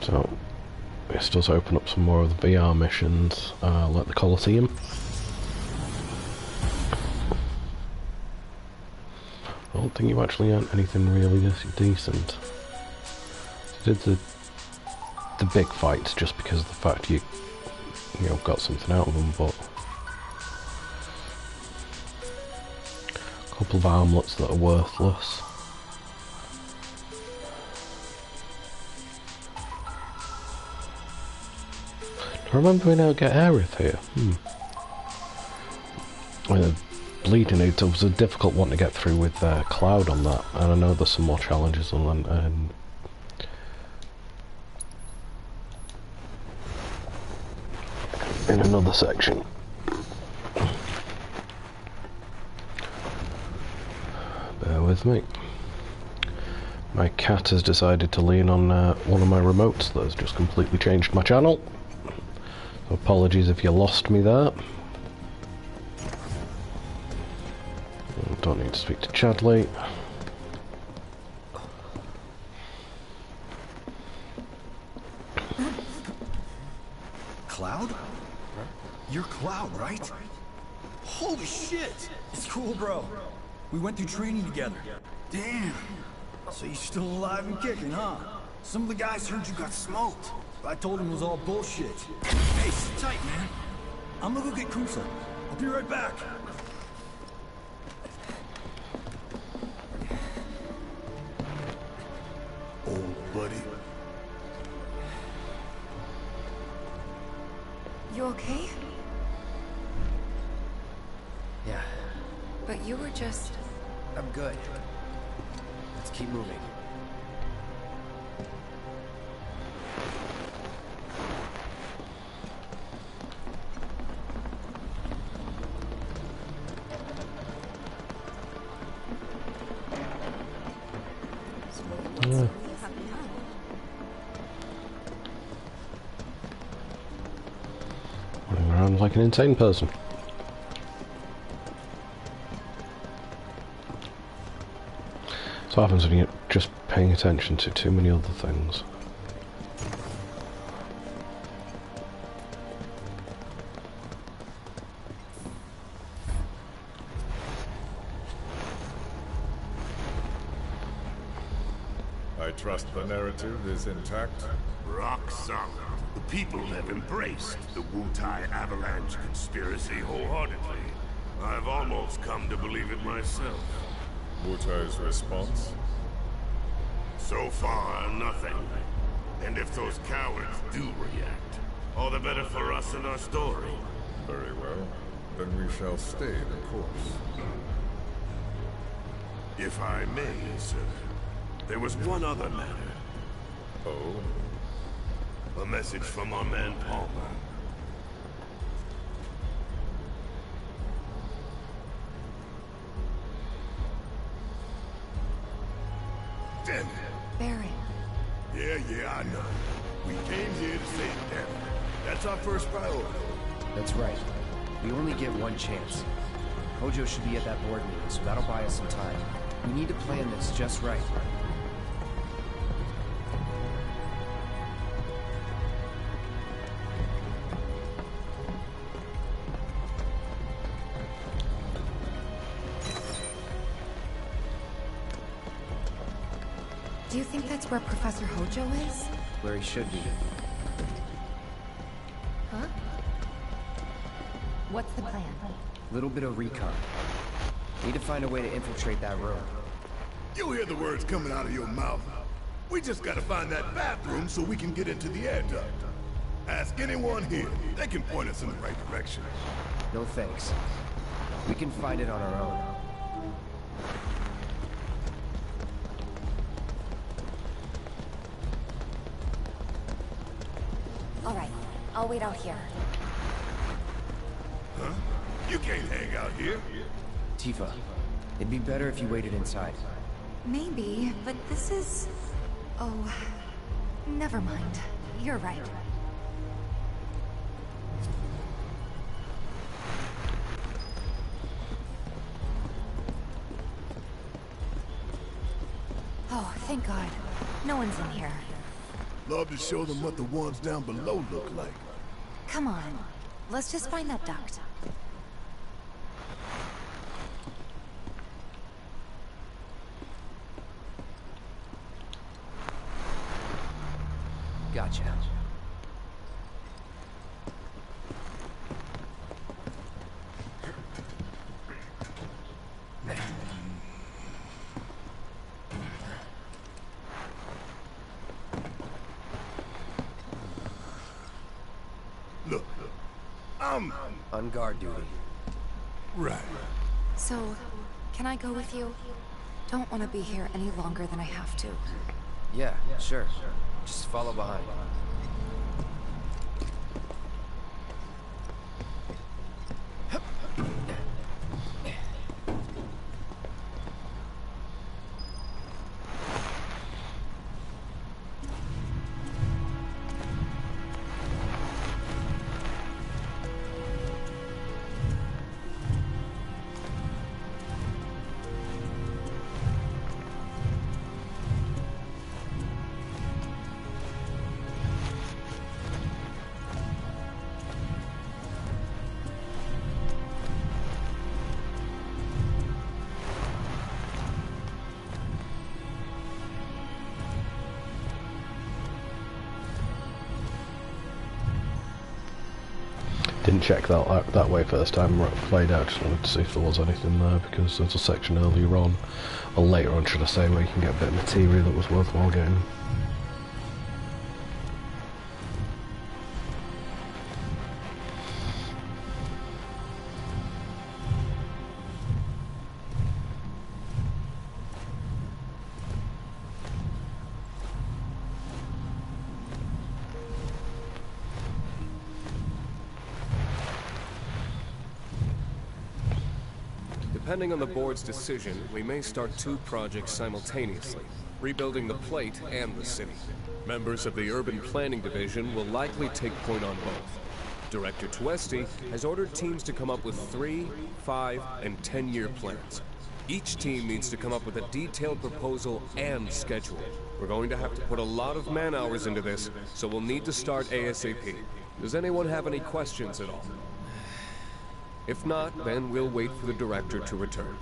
So, this does open up some more of the VR missions, like the Colosseum. I don't think you actually earned anything really decent. You did the big fights just because of the fact you know, got something out of them, but a couple of armlets that are worthless. I remember being able to get Aerith here. Bleeding it was a difficult one to get through with Cloud on that, and I know there's some more challenges on in another section. Bear with me. My cat has decided to lean on one of my remotes that has just completely changed my channel. So apologies if you lost me there. Don't need to speak to Chadley. Cloud? You're Cloud, right? Holy shit! It's cool, bro. We went through training together. Damn. So you're still alive and kicking, huh? Some of the guys heard you got smoked. I told them it was all bullshit. Hey, sit tight, man. I'm gonna go get Kusa. I'll be right back. Old buddy. You okay? Yeah, But you were just... I'm good. Let's keep moving. Yeah. Running around like an insane person. So what happens when you're just paying attention to too many other things. I trust the narrative is intact. Rock solid. The people have embraced the Wutai Avalanche conspiracy wholeheartedly. I've almost come to believe it myself. Wutai's response? So far, nothing. And if those cowards do react, all the better for us and our story. Very well. Then we shall stay the course. If I may, sir, there was one other matter. Oh? A message from our man Palmer. Damn it. Barret. Yeah, I know. We came here to save Darren. That's our first priority. That's right. We only get one chance. Hojo should be at that board meeting, so that'll buy us some time. We need to plan this just right. Do you think that's where Professor Hojo is? Where he should be. Huh? What's the plan? Little bit of recon. Need to find a way to infiltrate that room. You hear the words coming out of your mouth. We just gotta find that bathroom so we can get into the air duct. Ask anyone here. They can point us in the right direction. No thanks. We can find it on our own. All right, I'll wait out here. Huh? You can't hang out here. Tifa, it'd be better if you waited inside. Maybe, but this is... Oh, never mind. You're right. Oh, thank God. No one's in here. Love to show them what the ones down below look like. Come on. Let's just find that duct. Gotcha. Look, I'm... On guard duty. Right. So, can I go with you? Don't want to be here any longer than I have to. Yeah, sure. Just follow behind. Didn't check that way first time I played out. Just wanted to see if there was anything there, because there's a section earlier on, or later on should I say, where you can get a bit of material that was worthwhile getting. Depending on the board's decision, we may start 2 projects simultaneously, rebuilding the plate and the city. Members of the Urban Planning Division will likely take point on both. Director Tuesti has ordered teams to come up with 3, 5, and 10-year plans. Each team needs to come up with a detailed proposal and schedule. We're going to have to put a lot of man-hours into this, so we'll need to start ASAP. Does anyone have any questions at all? If not, then we'll wait for the director to return.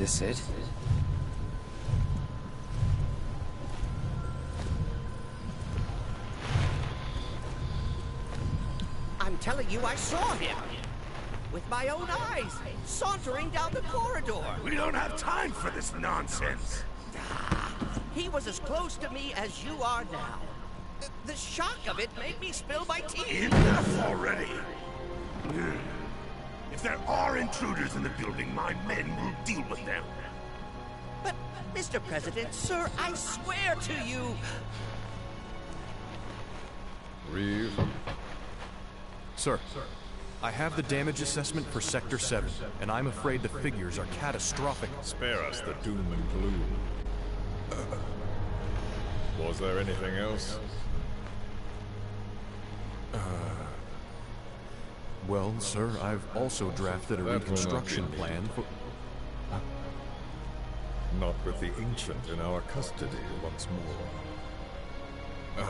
this it? I'm telling you, I saw him! With my own eyes, sauntering down the corridor! We don't have time for this nonsense! He was as close to me as you are now. The shock of it made me spill my tea! Enough already! If there are intruders in the building, my men will deal with them. But, Mr. President, sir, I swear to you... Reeve. Sir, I have the damage assessment for Sector 7, and I'm afraid the figures are catastrophic. Spare us the doom and gloom. Was there anything else? Well, sir, I've also drafted a reconstruction plan for... Not with the Ancient in our custody once more.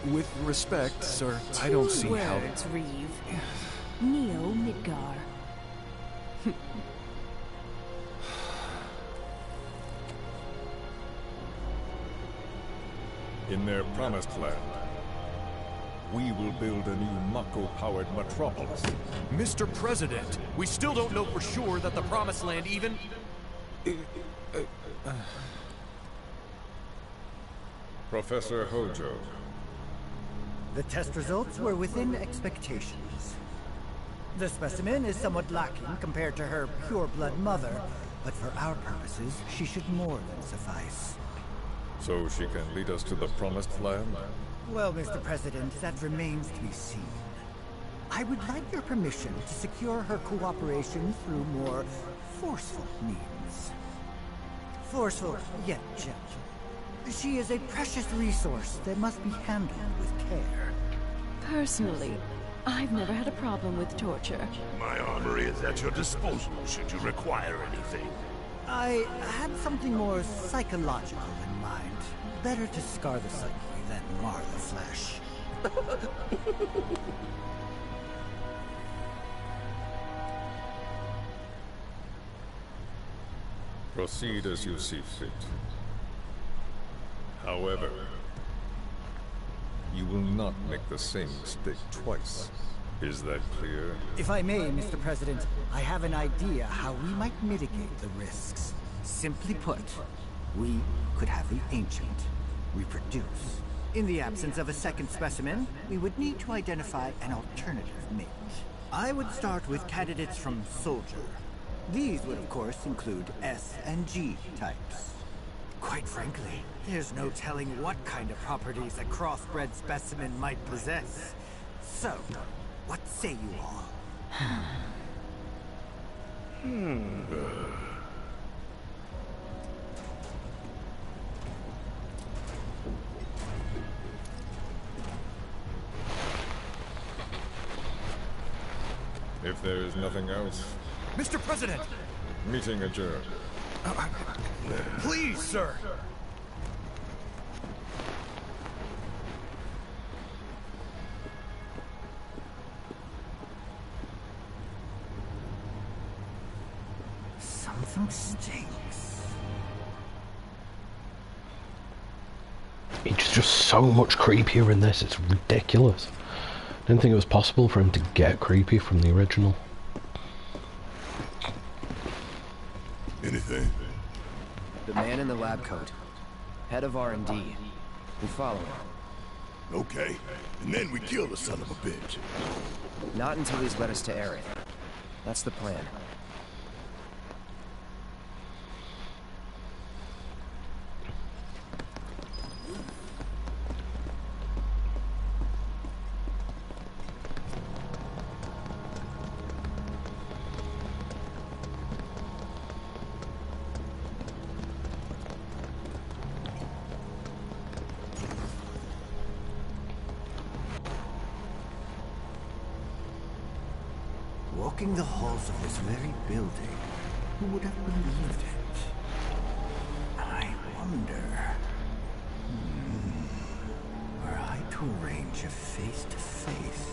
With respect, sir, I don't see how... Words, Reeve. Neo Midgar. In their promised land, we will build a new Mako-powered metropolis. Mr. President, we still don't know for sure that the Promised Land even... Professor Hojo. The test results were within expectations. The specimen is somewhat lacking compared to her pure-blood mother, but for our purposes, she should more than suffice. So she can lead us to the Promised Land? Well, Mr. President, that remains to be seen. I would like your permission to secure her cooperation through more forceful means. Forceful, yet gentle. She is a precious resource that must be handled with care. Personally, I've never had a problem with torture. My armory is at your disposal should you require anything. I had something more psychological in mind. Better to scar the psyche than mar the flesh. Proceed as you see fit. However, you will not make the same mistake twice. Is that clear? If I may, Mr. President, I have an idea how we might mitigate the risks. Simply put, we could have the Ancient reproduce. In the absence of a second specimen, we would need to identify an alternative mate. I would start with candidates from Soldier. These would, of course, include S and G types. Quite frankly, there's no telling what kind of properties a crossbred specimen might possess. So, what say you all? If there is nothing else, Mr. President! meeting adjourned. Please, sir! Something stinks. It's just so much creepier in this, it's ridiculous. I didn't think it was possible for him to get creepy from the original. Anything? The man in the lab coat. Head of R&D. We follow him. Okay, and then we kill the son of a bitch. Not until he's led us to Aerith. That's the plan. Walking the halls of this very building, who would have believed it? I wonder... were I to arrange a face-to-face...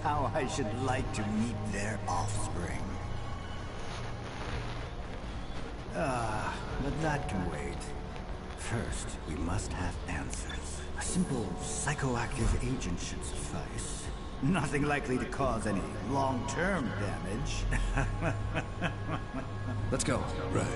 how I should like to meet their offspring. But that can wait. First, we must have answers. A simple psychoactive agent should suffice. Nothing likely to cause any long-term damage. Let's go. Right.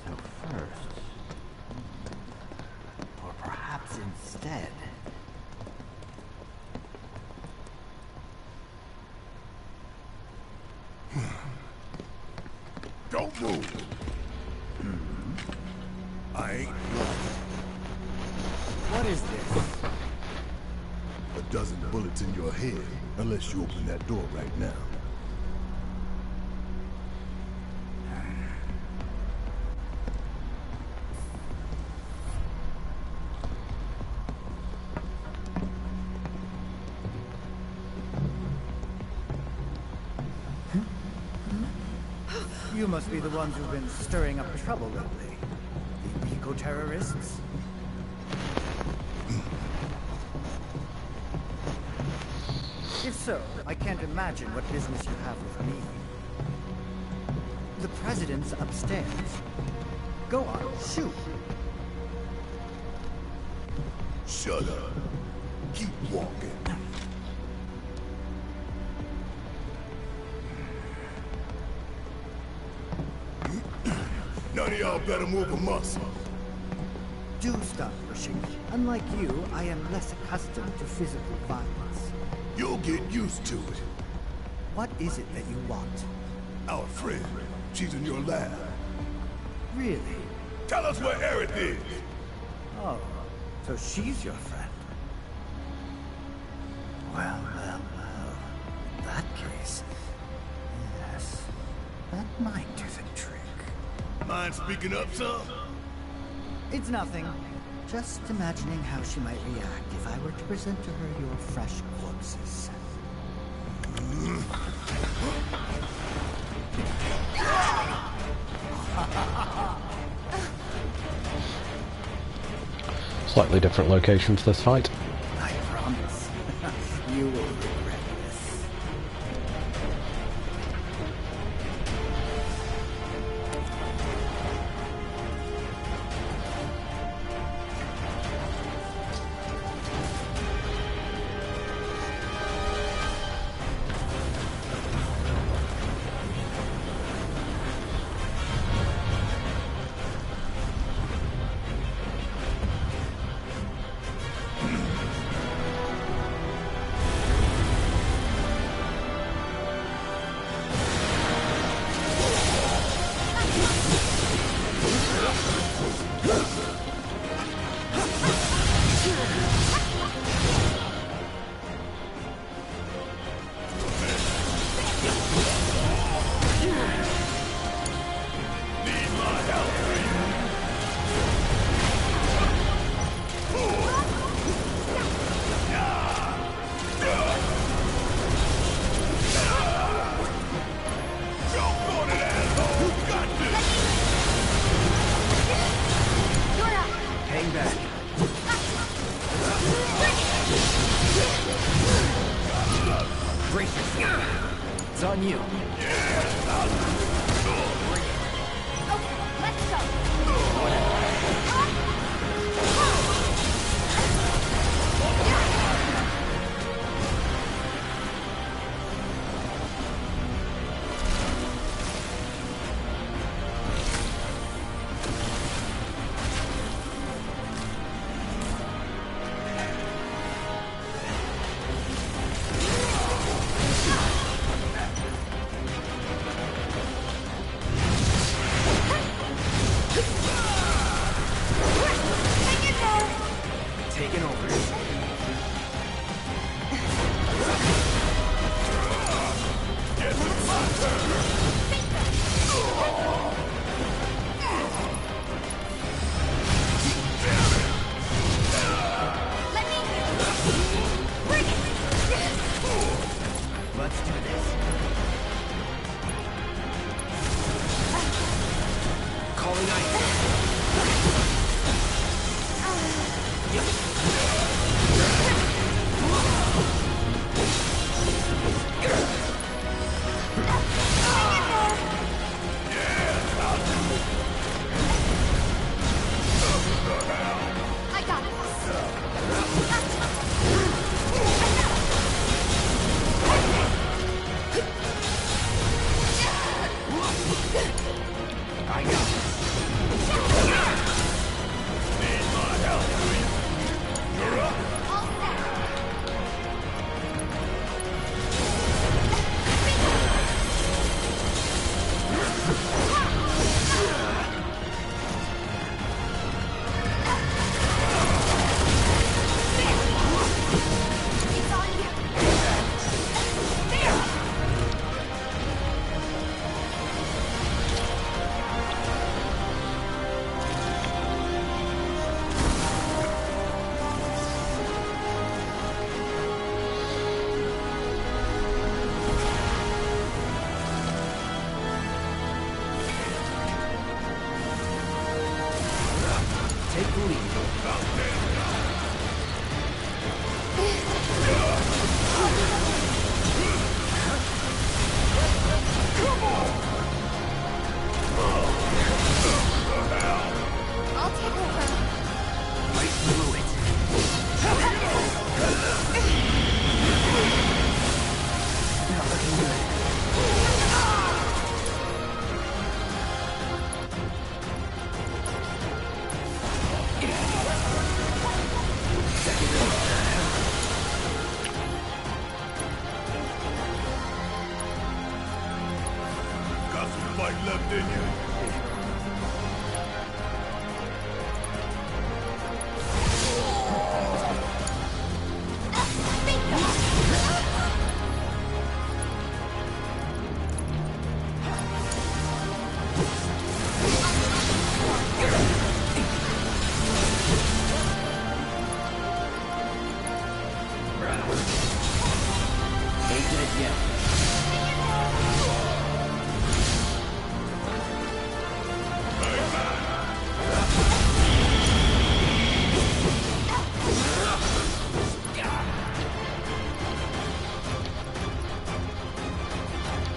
So first, or perhaps instead, Don't move. I ain't blind. what is this? A dozen bullets in your head, unless you open that door right now. You must be the ones who've been stirring up trouble lately. The eco-terrorists? If so, I can't imagine what business you have with me. The president's upstairs. Go on, shoot. Shut up. Keep walking. None of y'all better move a muscle. Do stop pushing me. Unlike you, I am less accustomed to physical violence. You'll get used to it. What is it that you want? Our friend. She's in your lab. Really? Tell us where Aerith is. Oh, so she's your friend. Well. In that case, yes, that might do the trick. Mind speaking up, son? It's nothing. Just imagining how she might react if I were to present to her your fresh corpses. Slightly different location to this fight. I promise. You will regret this.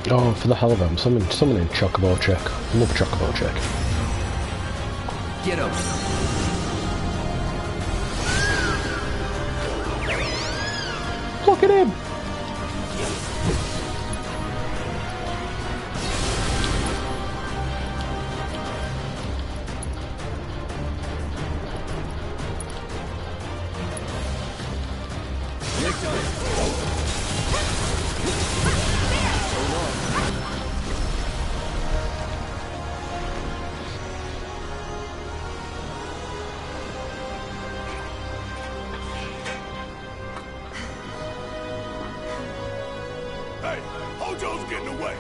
Oh, for the hell of it, summoning Chocobo Check. Love Chocobo Check. Get him. Look at him! Hey, Hojo's getting away.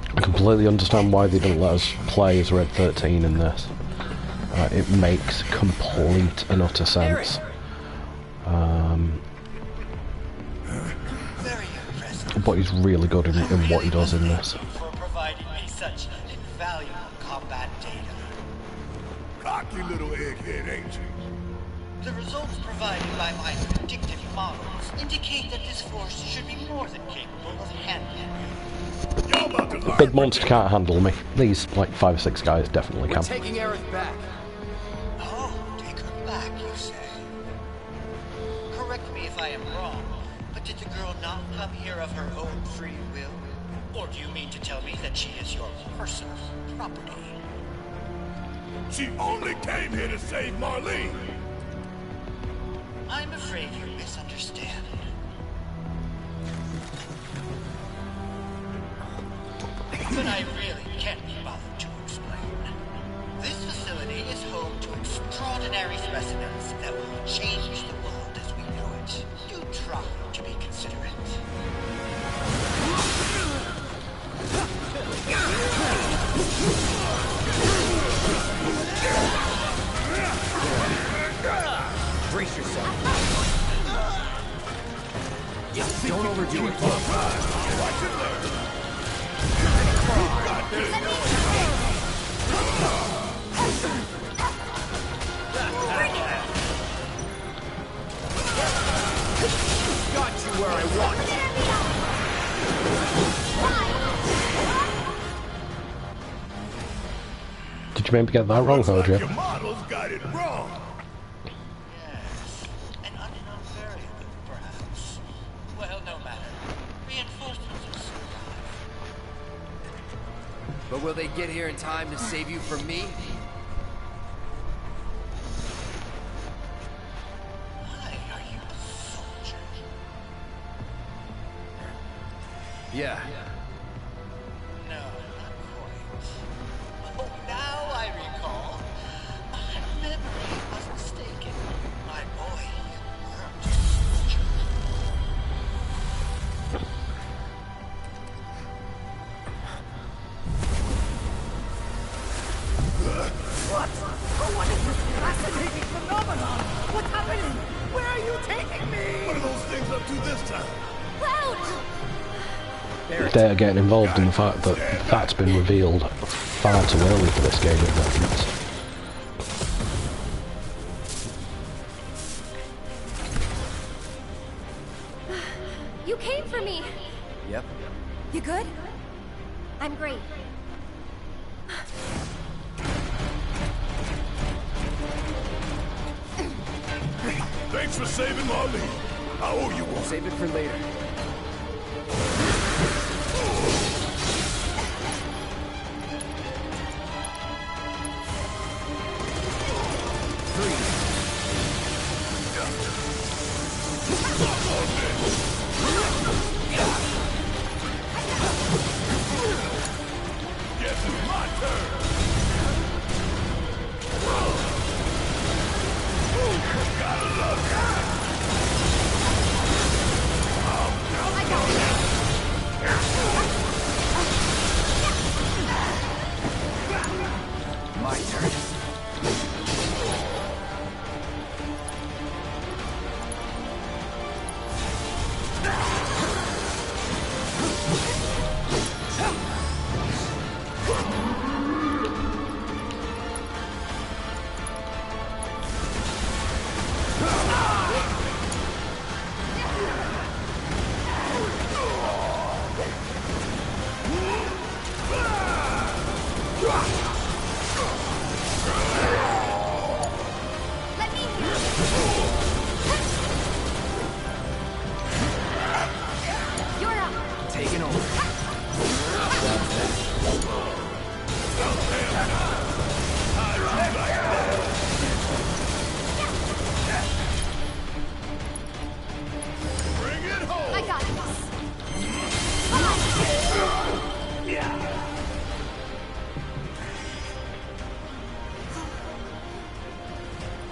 I completely understand why they didn't let us play as Red 13 in this. It makes complete and utter sense. But he's really good in what he does in this. For providing me such invaluable combat data. Cocky little egghead, ain't you? The results provided by my predictive models indicate that this force should be more than capable of handling you. Big monster can't handle me. These, like, 5 or 6 guys definitely can. We're taking Aerith back. Oh, take her back, you say? Correct me if I am wrong, but did the girl not come here of her own free will? Or do you mean to tell me that she is your personal property? She only came here to save Marlene! I'm afraid you misunderstand. But I really can't be bothered to explain. This facility is home to extraordinary specimens that will change the world as we know it. Do try to be considerate. Brace yourself. Don't overdo it. Watch it learn. Got you where I want you. Did you maybe get that wrong, Hojo? Your models got it wrong. Yes, an unknown variable, perhaps. Well, no matter. Reinforcements will survive. But will they get here in time to save you from me? Why are you a soldier? Yeah. No, not quite. Oh, now I recall. My memory was mistaken. My boy, you weren't a soldier. What? Oh, what is this fascinating phenomenon? What's happening? Where are you taking me? What are those things up to this time? They're getting involved in the fact that that's been revealed far too early for this game, if nothing else. You came for me. Yep. You good? I'm great. Thanks for saving Marlene. I owe you one. Save it for later. Guess it's my turn. Gotta love it. My turn. Taking over. Bring it home. I got this.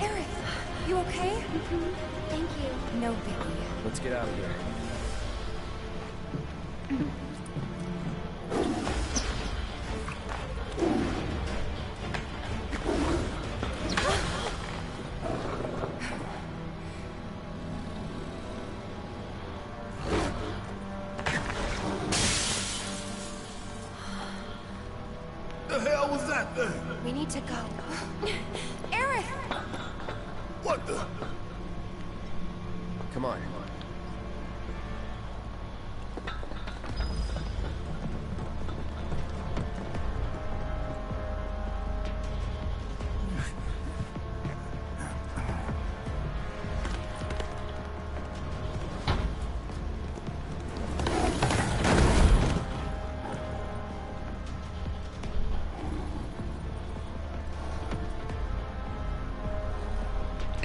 Aerith, you okay? Thank you. No biggie. Let's get out of here. The hell was that thing? We need to go. Aerith! What the? Come on.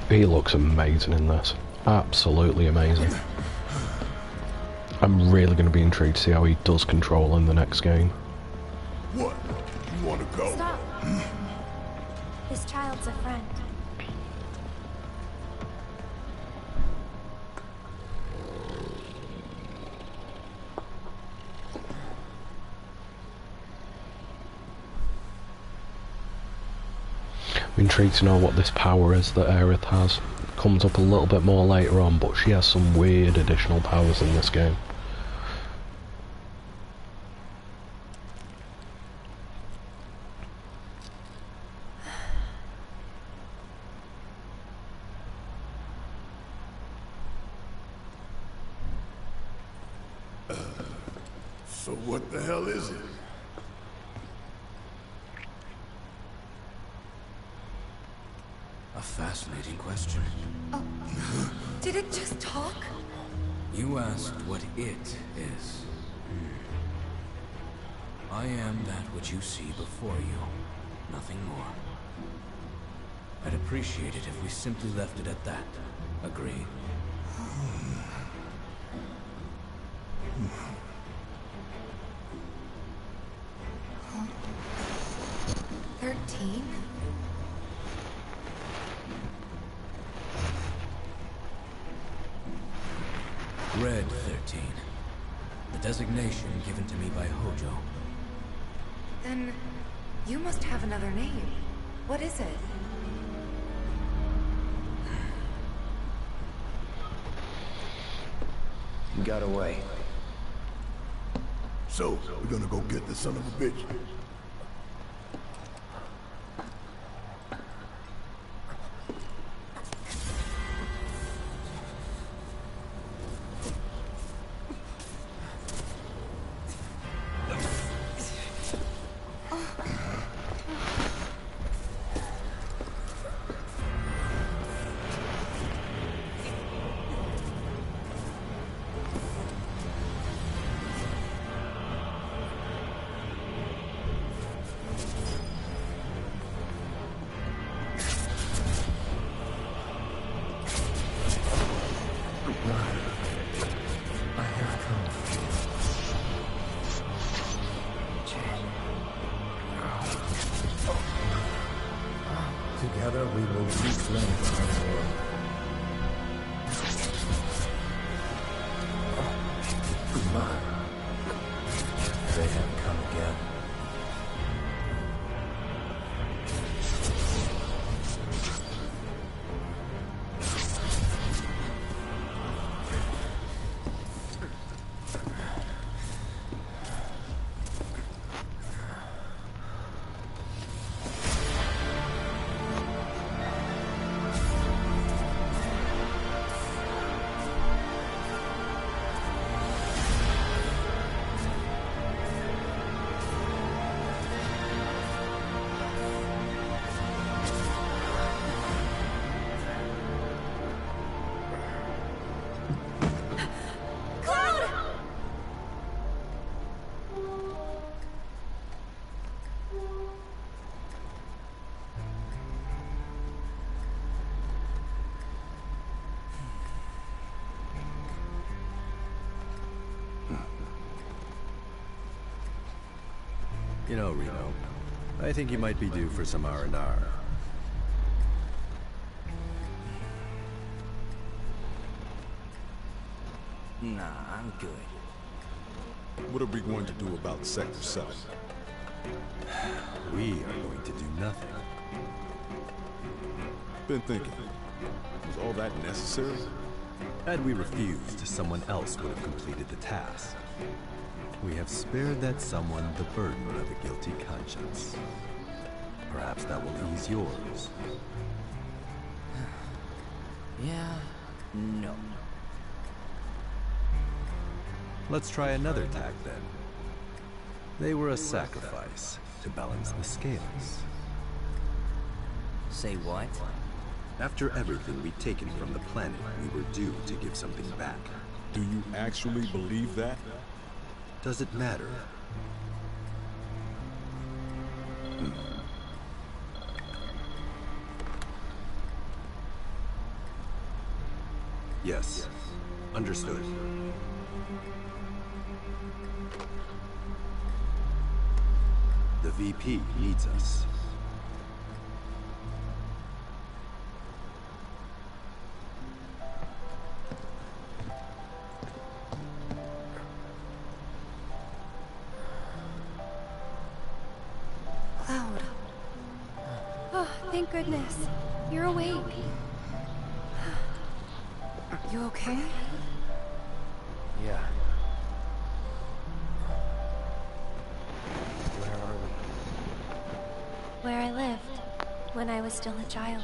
He looks amazing in this. Absolutely amazing. I'm really going to be intrigued to see how he does control in the next game. What? You want to go? Stop. This child's a friend. I'm intrigued to know what this power is that Aerith has. Comes up a little bit more later on, but she has some weird additional powers in this game. So what the hell is it? A fascinating question. Oh, did it just talk? You asked what it is. I am that which you see before you. Nothing more. I'd appreciate it if we simply left it at that. Agreed? 13? Red 13. The designation given to me by Hojo. Then you must have another name. What is it? You got away. So, we're gonna go get the son of a bitch. Together we will reclaim our world. They have come again. You know, Reno, I think you might be due for some R&R. Nah, I'm good. What are we going to do about Sector 7? We are going to do nothing. Been thinking, was all that necessary? Had we refused, someone else would have completed the task. We have spared that someone the burden of a guilty conscience. Perhaps that will ease yours. Yeah, no. Let's try another tack then. They were a sacrifice to balance the scales. Say what? After everything we'd taken from the planet, we were due to give something back. Do you actually believe that? Does it matter? Yes. Understood. The VP needs us. Cloud. Oh, thank goodness. You're awake. You okay? Yeah. Where are we? Where I lived, when I was still a child.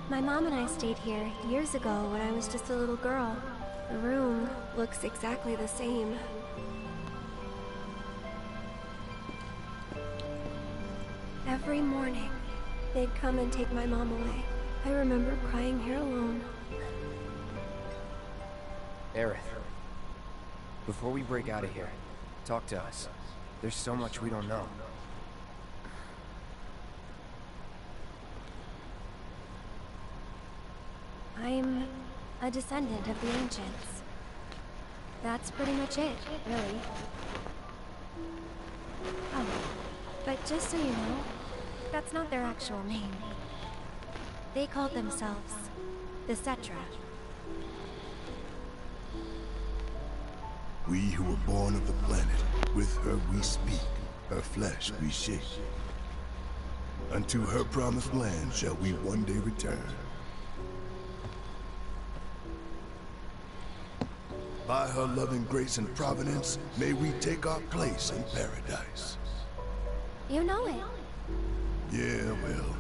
My mom and I stayed here years ago when I was just a little girl. The room looks exactly the same. Every morning, they'd come and take my mom away. I remember crying here alone. Aerith, before we break out of here, talk to us. There's so much we don't know. I'm a descendant of the ancients. That's pretty much it, really. Oh, but just so you know, that's not their actual name. They called themselves the Cetra. We who were born of the planet, with her we speak, her flesh we shake. Unto her promised land shall we one day return. By her loving grace and providence, may we take our place in paradise. You know it. Yeah, well,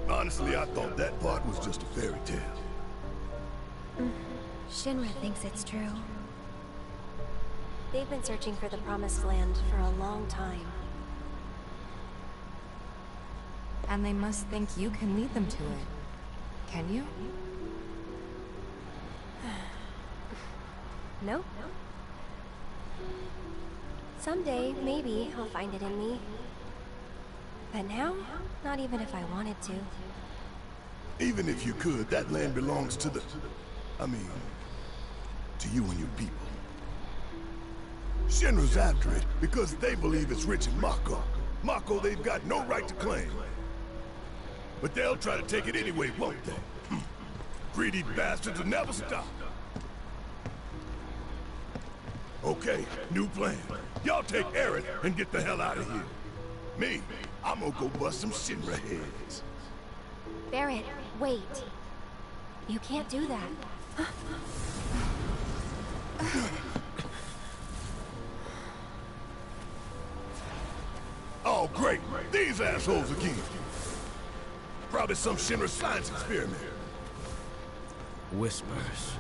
honestly, I thought that part was just a fairy tale. Shinra thinks it's true. They've been searching for the Promised Land for a long time. And they must think you can lead them to it. Can you? Nope. Someday, maybe, I'll find it in me. But now, not even if I wanted to. Even if you could, that land belongs to the... to you and your people. Shinra's after it because they believe it's rich in Mako. Mako they've got no right to claim. But they'll try to take it anyway, won't they? Greedy bastards will never stop. Okay, new plan. Y'all take Aerith and get the hell out of here. Me, I'm gonna go bust some Shinra heads. Barrett, wait. You can't do that. Oh, great. These assholes again. Probably some Shinra science experiment. Whispers.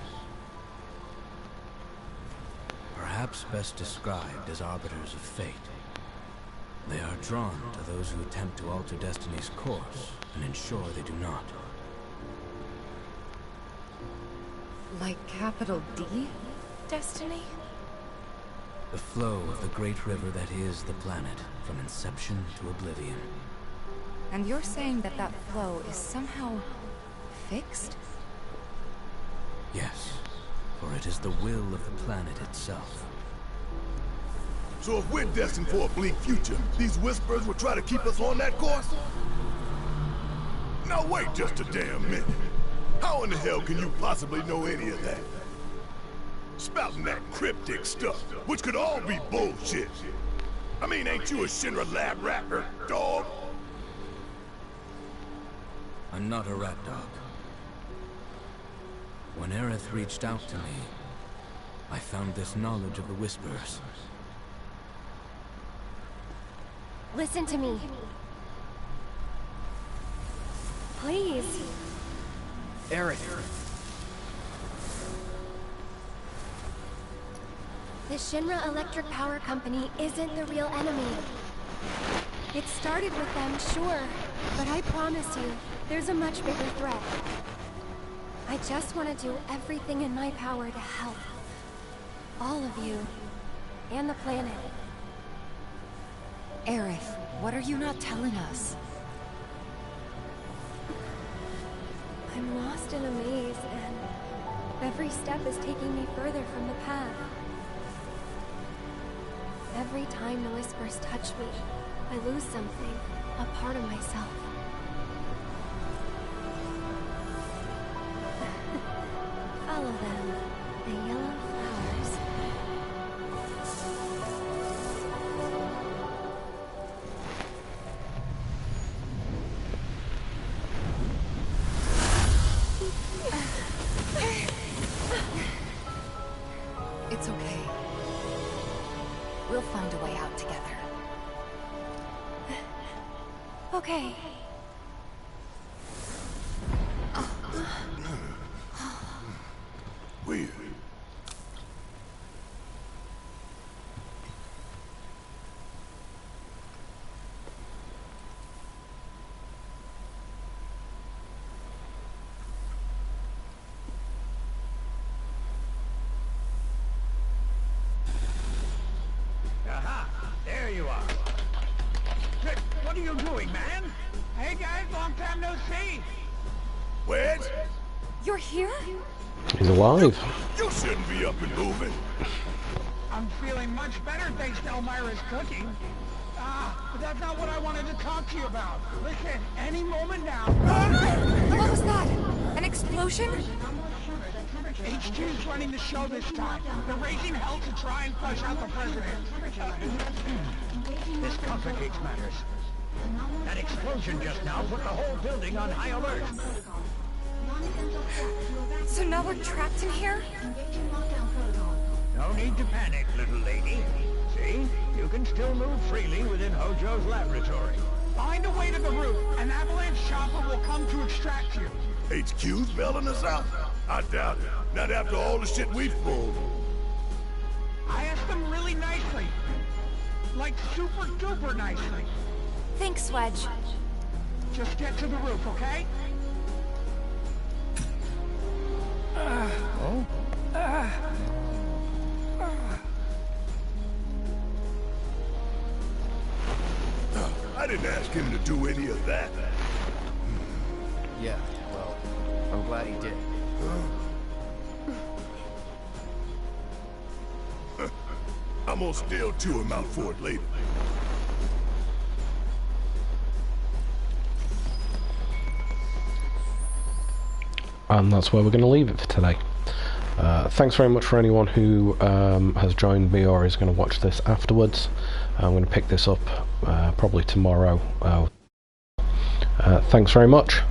Perhaps best described as arbiters of fate. They are drawn to those who attempt to alter destiny's course and ensure they do not. Like capital D? Destiny? The flow of the great river that is the planet, from inception to oblivion. And you're saying that that flow is somehow fixed? Yes, for it is the will of the planet itself. So if we're destined for a bleak future, these whispers will try to keep us on that course? Now wait just a damn minute. How in the hell can you possibly know any of that? Spouting that cryptic stuff, which could all be bullshit. I mean, ain't you a Shinra lab rapper, dog? I'm not a rat dog. When Aerith reached out to me, I found this knowledge of the Whispers. Listen to me. Please. Aerith. The Shinra Electric Power Company isn't the real enemy. It started with them, sure, but I promise you, there's a much bigger threat. I just want to do everything in my power to help. All of you. And the planet. Aerith, what are you not telling us? I'm lost in a maze, and every step is taking me further from the path. Every time the Whispers touch me, I lose something, a part of myself. Follow them, the yellow flowers. It's okay. We'll find a way out together. Okay. Weird. Aha! There you are. What are you doing, man? Hey guys, long time no see. Wedge? You're here? He's alive. You shouldn't be up and moving. I'm feeling much better thanks to Elmira's cooking. But that's not what I wanted to talk to you about. Listen, any moment now. What was that? An explosion? HQ's running the show this time. They're raising hell to try and flush out the president. This complicates matters. That explosion just now put the whole building on high alert. So now we're trapped in here? No need to panic, little lady. See? You can still move freely within Hojo's laboratory. Find a way to the roof. An avalanche chopper will come to extract you. HQ's bailing us out? I doubt it. Not after all the shit we've pulled. I asked them really nicely. Like super duper nicely. Thanks, Wedge. Just get to the roof, okay? Oh? I didn't ask him to do any of that. Yeah, well, I'm glad he did. I'm gonna still chew him out for it later. And that's where we're going to leave it for today. Thanks very much for anyone who has joined me or is going to watch this afterwards. I'm going to pick this up probably tomorrow. Thanks very much.